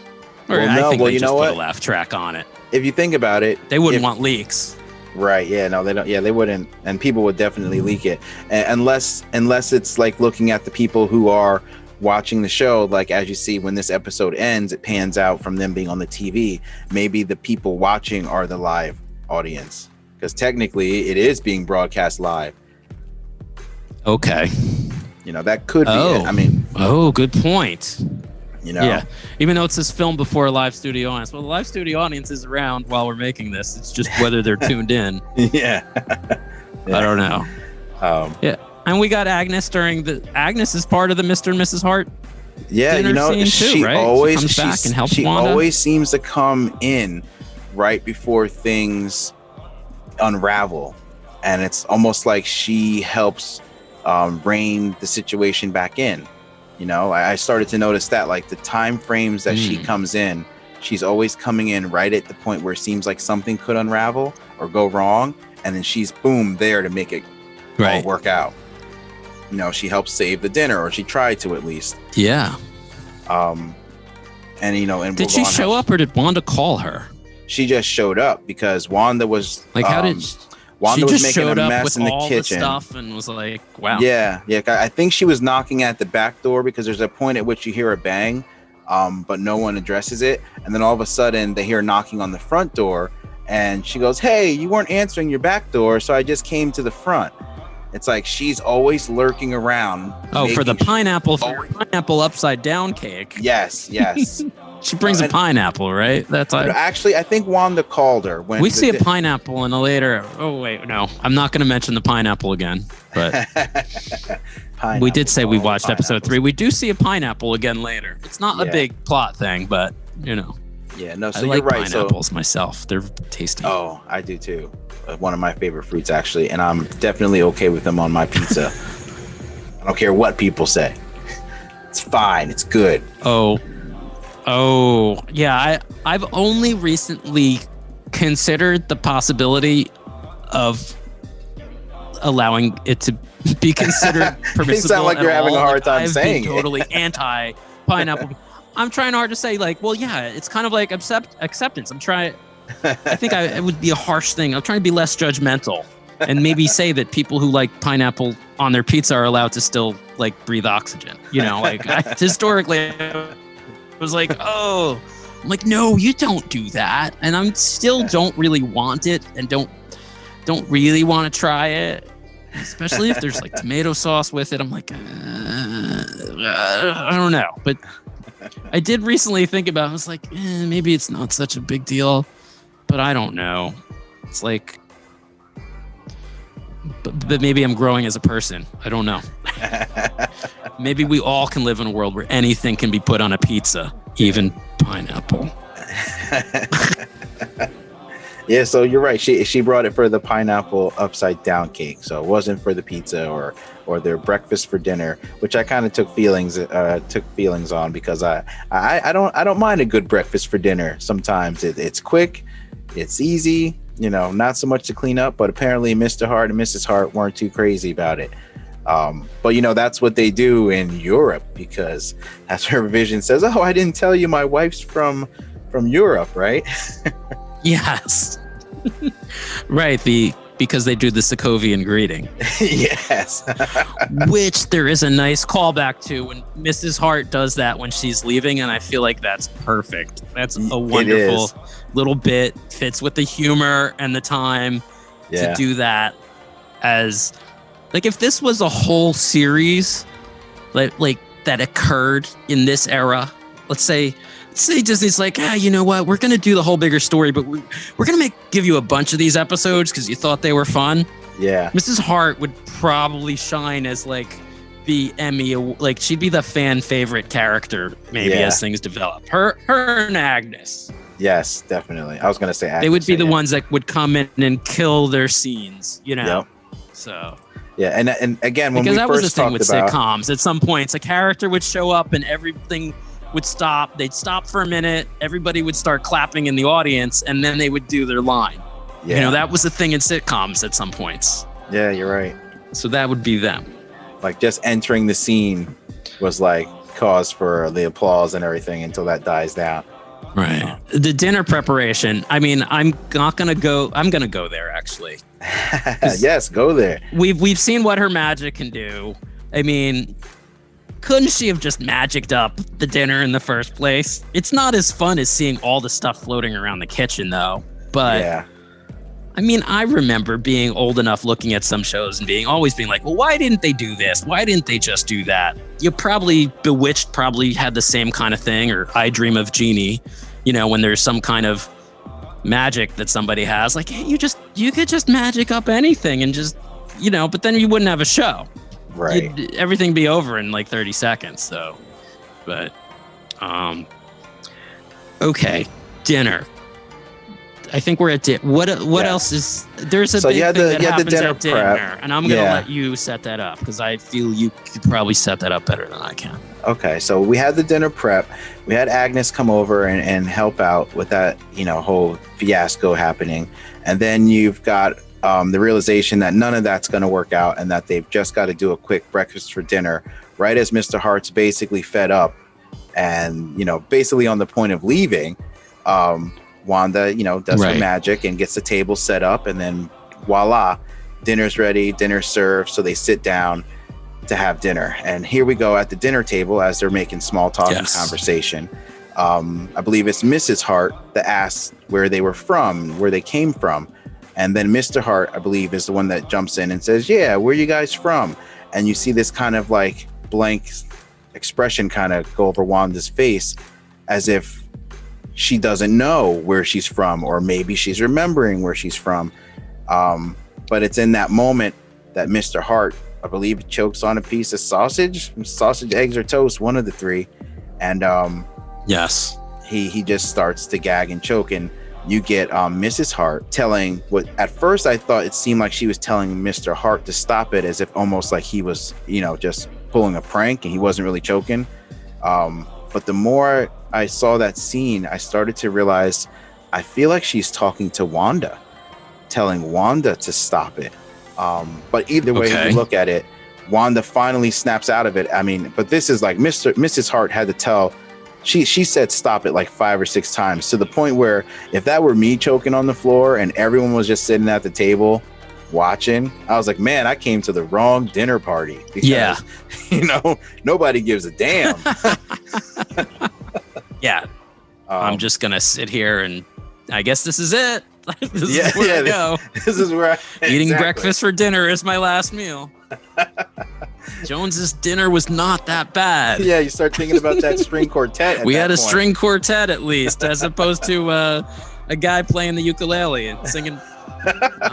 Or I think they just put a laugh track on it. If you think about it, they wouldn't want leaks. Right. Yeah. No, they don't. Yeah, they wouldn't. And people would definitely leak it. Unless it's like looking at the people who are watching the show. Like, as you see, when this episode ends, it pans out from them being on the TV. Maybe the people watching are the live audience, because technically it is being broadcast live. Okay. That could be it. I mean. Oh, good point. Yeah, even though it says film before a live studio audience. Well, the live studio audience is around while we're making this. It's just whether they're tuned in. Yeah. I don't know. And we got Agnes Agnes is part of the Mr. and Mrs. Hart. Yeah, she right? always comes back and helps she Wanda. Always seems to come in right before things unravel, and it's almost like she helps rein the situation back in. I started to notice that, like, the time frames that she comes in, she's always coming in right at the point where it seems like something could unravel or go wrong, and then she's boom there to make it all work out. She helped save the dinner, or she tried to at least. Yeah. And did she show up, or did Wanda call her? She just showed up because Wanda was like, how did Wanda was making a mess in the kitchen. The stuff and was like, wow. Yeah. I think she was knocking at the back door, because there's a point at which you hear a bang, but no one addresses it. And then all of a sudden they hear knocking on the front door, and she goes, "Hey, you weren't answering your back door, so I just came to the front." It's like she's always lurking around. Oh, for the pineapple upside down cake. Yes. She brings a pineapple, right? That's actually, I think Wanda called her when we see a pineapple in a later. Oh wait, no, I'm not going to mention the pineapple again. But we did say we watched episode 3. We do see a pineapple again later. It's not a big plot thing, but Yeah, no. So I you're like right. Pineapples myself. They're tasty. Oh, I do too. One of my favorite fruits, actually, and I'm definitely okay with them on my pizza. I don't care what people say. It's fine. It's good. Oh, yeah. I've only recently considered the possibility of allowing it to be considered permissible. You sound like you're having a hard time saying it. I've been totally anti-pineapple. I'm trying hard to say, like, well, yeah, it's kind of like acceptance. I'm trying. I think it would be a harsh thing. I'm trying to be less judgmental and maybe say that people who like pineapple on their pizza are allowed to still like breathe oxygen. Historically. I was like, I'm like, no, you don't do that. And I'm still don't really want it and don't really want to try it, especially if there's like tomato sauce with it. I'm like, I don't know. But I did recently think about it. I was like, maybe it's not such a big deal, but I don't know. It's like, but maybe I'm growing as a person. I don't know. Maybe we all can live in a world where anything can be put on a pizza, even pineapple. Yeah, so you're right. She brought it for the pineapple upside down cake, so it wasn't for the pizza or their breakfast for dinner, which I kind of took feelings on, because I don't mind a good breakfast for dinner. Sometimes it's quick, it's easy, not so much to clean up. But apparently, Mr. Hart and Mrs. Hart weren't too crazy about it. But that's what they do in Europe, because as WandaVision says, "Oh, I didn't tell you my wife's from Europe, right?" Yes. Right. Because they do the Sokovian greeting. Yes. Which there is a nice callback to when Mrs. Hart does that when she's leaving, and I feel like that's perfect. That's a wonderful little bit. Fits with the humor and the time to do that. As like, if this was a whole series like that occurred in this era, let's say Disney's like, you know what? We're going to do the whole bigger story, but we're going to give you a bunch of these episodes because you thought they were fun. Yeah. Mrs. Hart would probably shine as like the Emmy, like she'd be the fan favorite character maybe as things develop. Her and Agnes. Yes, definitely. I was going to say Agnes. They would be the ones that would come in and kill their scenes, Yep. So. Yeah, and again, when because we that first was the thing with about sitcoms, at some points a character would show up and everything would stop. They'd stop for a minute. Everybody would start clapping in the audience, and then they would do their line. Yeah. That was the thing in sitcoms at some points. Yeah, you're right. So that would be them. Like just entering the scene was like cause for the applause and everything until that dies down. Right. The dinner preparation. I mean, I'm going to go there actually. Yes, go there. We've seen what her magic can do. I mean, couldn't she have just magicked up the dinner in the first place? It's not as fun as seeing all the stuff floating around the kitchen, though. But yeah. I mean, I remember being old enough looking at some shows and always being like, well, why didn't they do this? Why didn't they just do that? Bewitched probably had the same kind of thing, or I Dream of Jeannie, when there's some kind of magic that somebody has, like, hey, you could just magic up anything and just, but then you wouldn't have a show. Right. Everything be over in like 30 seconds. So, but, okay. Dinner. I think we're at what else is there's a big thing that happens at dinner prep. And I'm going to let you set that up because I feel you could probably set that up better than I can. Okay. So we had the dinner prep. We had Agnes come over and help out with that, whole fiasco happening. And then you've got the realization that none of that's going to work out and that they've just got to do a quick breakfast for dinner right as Mr. Hart's basically fed up and, basically on the point of leaving. Wanda, does her magic and gets the table set up, and then voila, dinner's ready, dinner's served. So they sit down to have dinner. And here we go at the dinner table as they're making small talk and conversation. I believe it's Mrs. Hart that asks where they were from, where they came from. And then Mr. Hart, I believe, is the one that jumps in and says, yeah, where are you guys from? And you see this kind of like blank expression kind of go over Wanda's face as if she doesn't know where she's from, or maybe she's remembering where she's from. But it's in that moment that Mr. Hart, I believe, chokes on a piece of sausage, eggs, or toast, one of the three. And yes, he just starts to gag and choke. And you get Mrs. Hart telling what at first I thought it seemed like she was telling Mr. Hart to stop it, as if almost like he was, just pulling a prank and he wasn't really choking. But the more I saw that scene, I started to realize I feel like she's talking to Wanda, telling Wanda to stop it. But either way you look at it, Wanda finally snaps out of it. I mean, but this is like Mrs. Hart had to tell. She said stop it like 5 or 6 times, to the point where if that were me choking on the floor and everyone was just sitting at the table watching, I was like, man, I came to the wrong dinner party. Because, nobody gives a damn. Yeah. I'm just going to sit here and I guess this is it. This is where I go. This is where eating breakfast for dinner is my last meal. Jones's dinner was not that bad. Yeah, you start thinking about that string quartet. We had a string quartet at least, as opposed to a guy playing the ukulele and singing.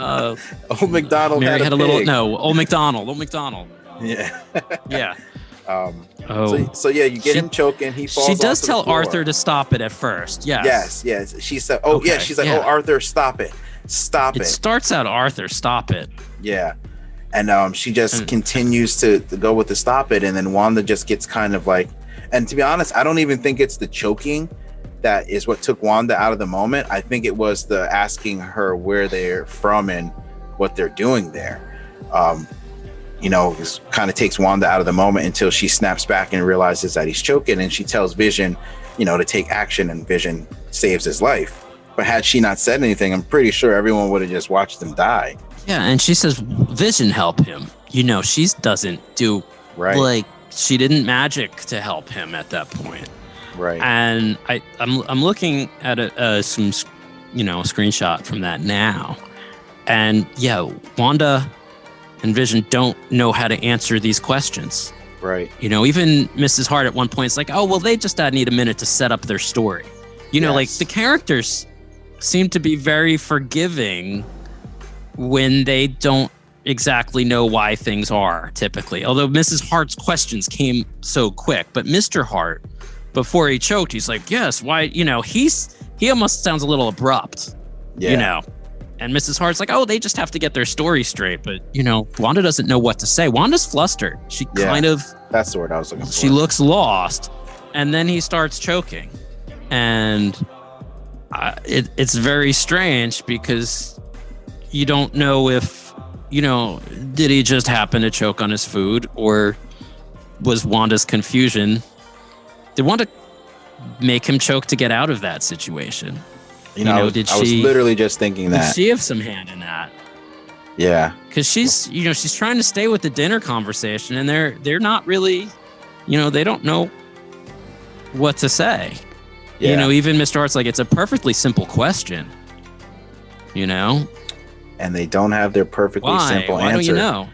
Old MacDonald Mary had a little. No, Old MacDonald. Yeah. Yeah. So yeah, you get him choking. He falls. She does tell Arthur to stop it at first. Yes. Yes. She said, she's like, oh, Arthur, stop it. stop it. It starts out, Arthur, stop it. Yeah. And she just continues to go with the stop it. And then Wanda just gets kind of like, and to be honest, I don't even think it's the choking that is what took Wanda out of the moment. I think it was the asking her where they're from and what they're doing there. It kind of takes Wanda out of the moment until she snaps back and realizes that he's choking, and she tells Vision, to take action, and Vision saves his life. But had she not said anything, I'm pretty sure everyone would have just watched him die. Yeah, and she says, Vision help him. She doesn't do, right. She didn't magic to help him at that point. Right. And I'm looking at some, screenshot from that now. And yeah, Wanda and Vision don't know how to answer these questions. Right. Even Mrs. Hart at one point is like, oh, well, they just need a minute to set up their story. Like the characters seem to be very forgiving when they don't exactly know why things are typically. Although Mrs. Hart's questions came so quick, but Mr. Hart, before he choked, he's like, yes, why, he almost sounds a little abrupt, and Mrs. Hart's like, oh, they just have to get their story straight. But, Wanda doesn't know what to say. Wanda's flustered. She kind of, that's the word I was looking for. She looks lost, and then he starts choking, and it's very strange because you don't know if, did he just happen to choke on his food, or was Wanda's confusion? Did Wanda make him choke to get out of that situation? I was literally just thinking that. Did she have some hand in that? Yeah. Because she's trying to stay with the dinner conversation, and they're not really, they don't know what to say. Yeah. Even Mr. Hart's like, it's a perfectly simple question. And they don't have their perfectly simple answer. Why don't you know?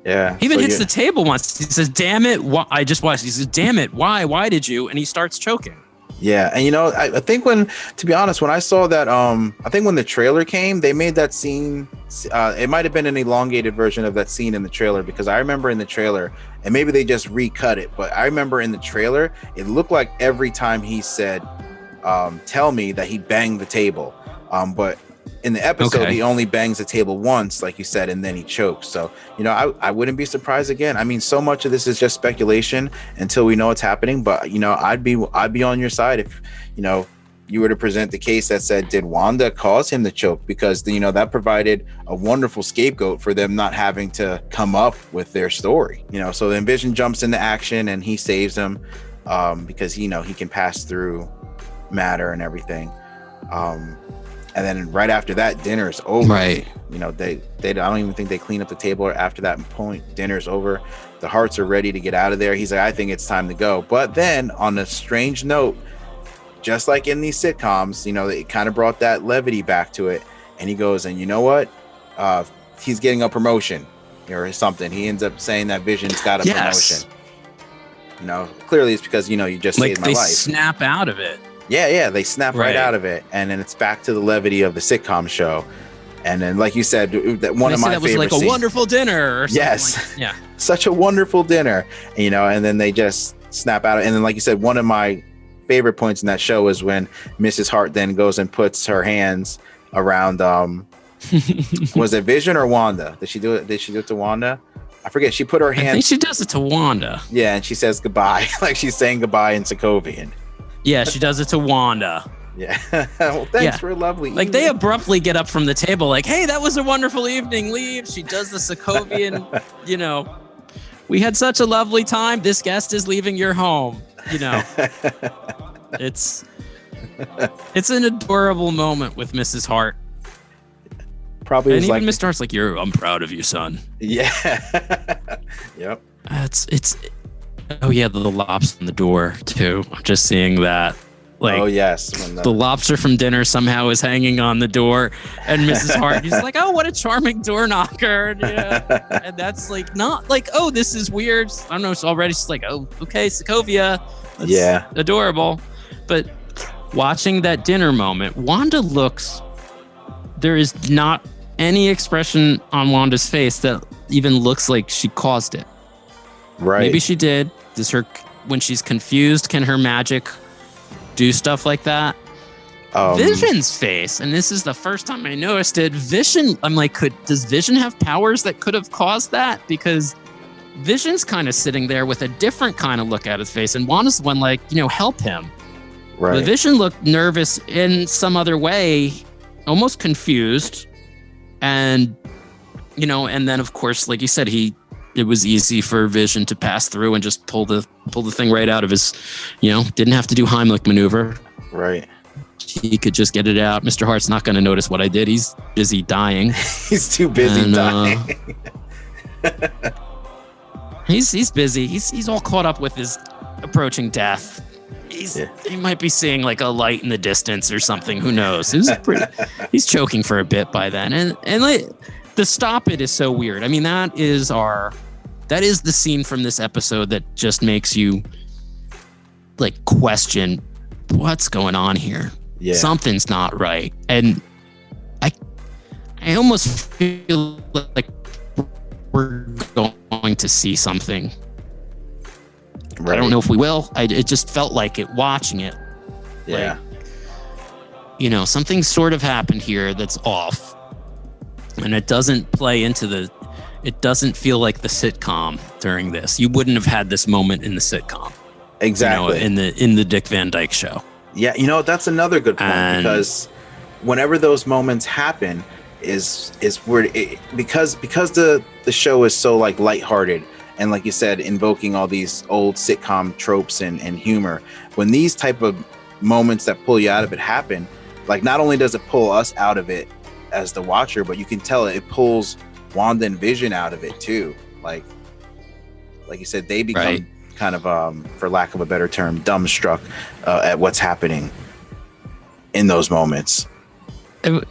Yeah. He even hits the table once. He says, damn it. I just watched. He says, damn it. Why did you? And he starts choking. Yeah. And, I think to be honest, when I saw that, I think when the trailer came, they made that scene. It might have been an elongated version of that scene in the trailer, because I remember in the trailer, and maybe they just recut it, but I remember in the trailer, it looked like every time he said, tell me, that he banged the table. But in the episode, He only bangs the table once, like you said, and then he chokes. So, I wouldn't be surprised again. I mean, so much of this is just speculation until we know what's happening. But, I'd be on your side if, you were to present the case that said, did Wanda cause him to choke? Because, that provided a wonderful scapegoat for them not having to come up with their story. So then Vision jumps into action and he saves him because, he can pass through matter and everything. And then right after that, dinner's over. Right. They I don't even think they clean up the table after that point. Dinner's over. The Harts are ready to get out of there. He's like, I think it's time to go. But then on a strange note, just like in these sitcoms, it kind of brought that levity back to it. And he goes, and you know what? He's getting a promotion or something. He ends up saying that Vision's got a promotion. Clearly it's because, you just saved my life. They snap out of it. Yeah, they snap right out of it, and then it's back to the levity of the sitcom show. And then, like you said, that one of my favorite was like scenes. A wonderful dinner. Or yes, yeah, such a wonderful dinner. And then they just snap out. And then, like you said, one of my favorite points in that show is when Mrs. Hart then goes and puts her hands around. Was it Vision or Wanda? Did she do it? Did she do it to Wanda? I forget. She put her hands. I think she does it to Wanda. Yeah, and she says goodbye, like she's saying goodbye in Sokovian. Yeah, she does it to Wanda. Yeah. Well, thanks for a lovely evening. They abruptly get up from the table like, hey, that was a wonderful evening. Leave. She does the Sokovian, we had such a lovely time. This guest is leaving your home. It's an adorable moment with Mrs. Hart. Probably. And even Mr. Hart's like, I'm proud of you, son. Yeah. Yep. Oh yeah, the lobster on the door too. I'm just seeing that. Like, oh yes, the lobster from dinner somehow is hanging on the door, and Mrs. Hart is like, "Oh, what a charming door knocker!" And that's like not like, "Oh, this is weird." I don't know. It's already just like, "Oh, okay, Sokovia." That's adorable. But watching that dinner moment, Wanda looks. There is not any expression on Wanda's face that even looks like she caused it. Right. Maybe she did. When she's confused, can her magic do stuff like that? Vision's face, and this is the first time I noticed it. Vision, I'm like, does Vision have powers that could have caused that? Because Vision's kind of sitting there with a different kind of look at his face, and Wanda's the one like, help him. Right. The Vision looked nervous in some other way, almost confused, and and then of course, like you said, it was easy for Vision to pass through and just pull the thing right out of his, didn't have to do Heimlich maneuver. Right. He could just get it out. Mr. Hart's not going to notice what I did. He's busy dying. He's too busy dying. He's busy. He's all caught up with his approaching death. He might be seeing like a light in the distance or something. Who knows? He's choking for a bit by then. And like, the stop it is so weird. I mean, that is the scene from this episode that just makes you like question what's going on here. Yeah. Something's not right. And I almost feel like we're going to see something. Right. I don't know if we will. It just felt like it watching it. Yeah. Like, something sort of happened here that's off. And it doesn't play into it doesn't feel like the sitcom during this. You wouldn't have had this moment in the sitcom. Exactly. In the Dick Van Dyke Show. Yeah, that's another good point, because whenever those moments happen is where because the show is so like lighthearted and, like you said, invoking all these old sitcom tropes and humor. When these type of moments that pull you out of it happen, like, not only does it pull us out of it as the watcher, but you can tell it pulls Wanda and Vision out of it too. Like you said, they become kind of, for lack of a better term, dumbstruck at what's happening in those moments. And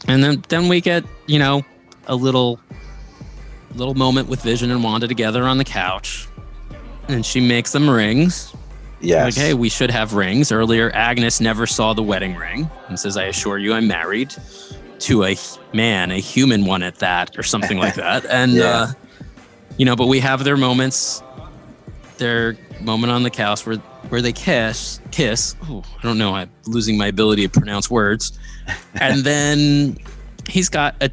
then we get, a little moment with Vision and Wanda together on the couch, and she makes them rings. Yes. Like, hey, we should have rings. Earlier, Agnes never saw the wedding ring and says, I assure you I'm married to a man, a human one at that, or something like that. And, but we have their moments, their moment on the couch where they kiss. Oh, I don't know. I'm losing my ability to pronounce words. And then he's got a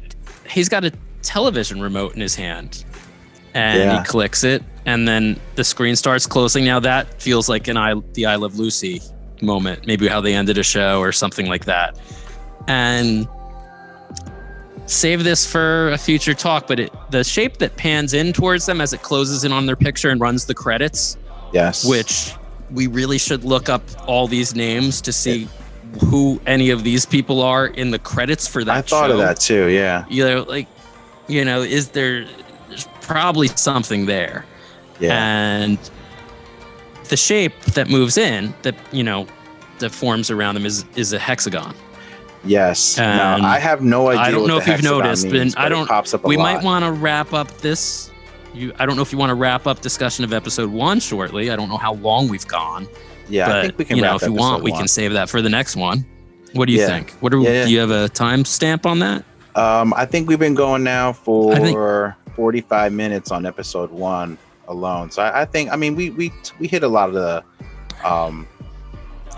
television remote in his hand, and he clicks it, and then the screen starts closing. Now that feels like the I Love Lucy moment, maybe how they ended a show or something like that. And save this for a future talk, but the shape that pans in towards them as it closes in on their picture and runs the credits. Yes. Which we really should look up all these names to see who any of these people are in the credits for that show. I thought of that too, yeah. There's probably something there. Yeah. And the shape that moves in, that forms around them is a hexagon. Yes. Now, I have no idea. I don't know if you've noticed, means, but it pops up a we lot. might want to wrap up this. I don't know if you want to wrap up discussion of episode 1 shortly. I don't know how long we've gone. Yeah, but, I think we can. Wrap if you want, we can save that for the next one. What do you think? Do you have a time stamp on that? I think we've been going now for 45 minutes on episode 1 alone. So I think, we hit a lot of the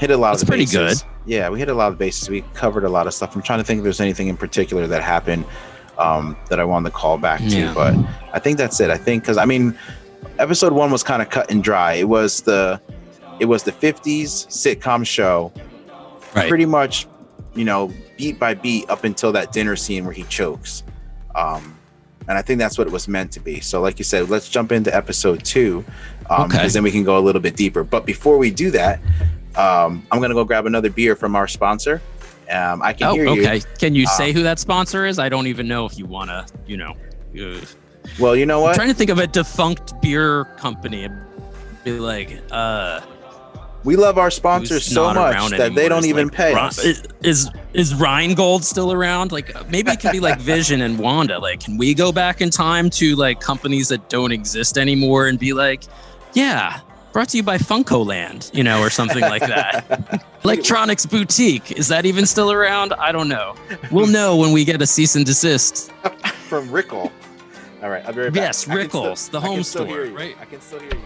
That's pretty good. Yeah, we hit a lot of the bases. We covered a lot of stuff. I'm trying to think if there's anything in particular that happened that I wanted to call back to, but I think that's it. I think because episode 1 was kind of cut and dry. It was the 50s sitcom show, pretty much, beat by beat up until that dinner scene where he chokes. And I think that's what it was meant to be. So like you said, let's jump into episode 2, because then we can go a little bit deeper. But before we do that, I'm going to go grab another beer from our sponsor. I can hear you. Okay. Can you say who that sponsor is? I don't even know if you want to, Well, you know what? I'm trying to think of a defunct beer company. Be like, we love our sponsors so much that they don't even pay us. Is Rheingold still around? Like, maybe it can be like Vision and Wanda. Like, can we go back in time to like companies that don't exist anymore and be like, yeah, brought to you by Funkoland, or something like that. Electronics Boutique. Is that even still around? I don't know. We'll know when we get a cease and desist. From Rickle. All right, I'll be right back. Yes, Rickles, the home store, right? I can still hear you.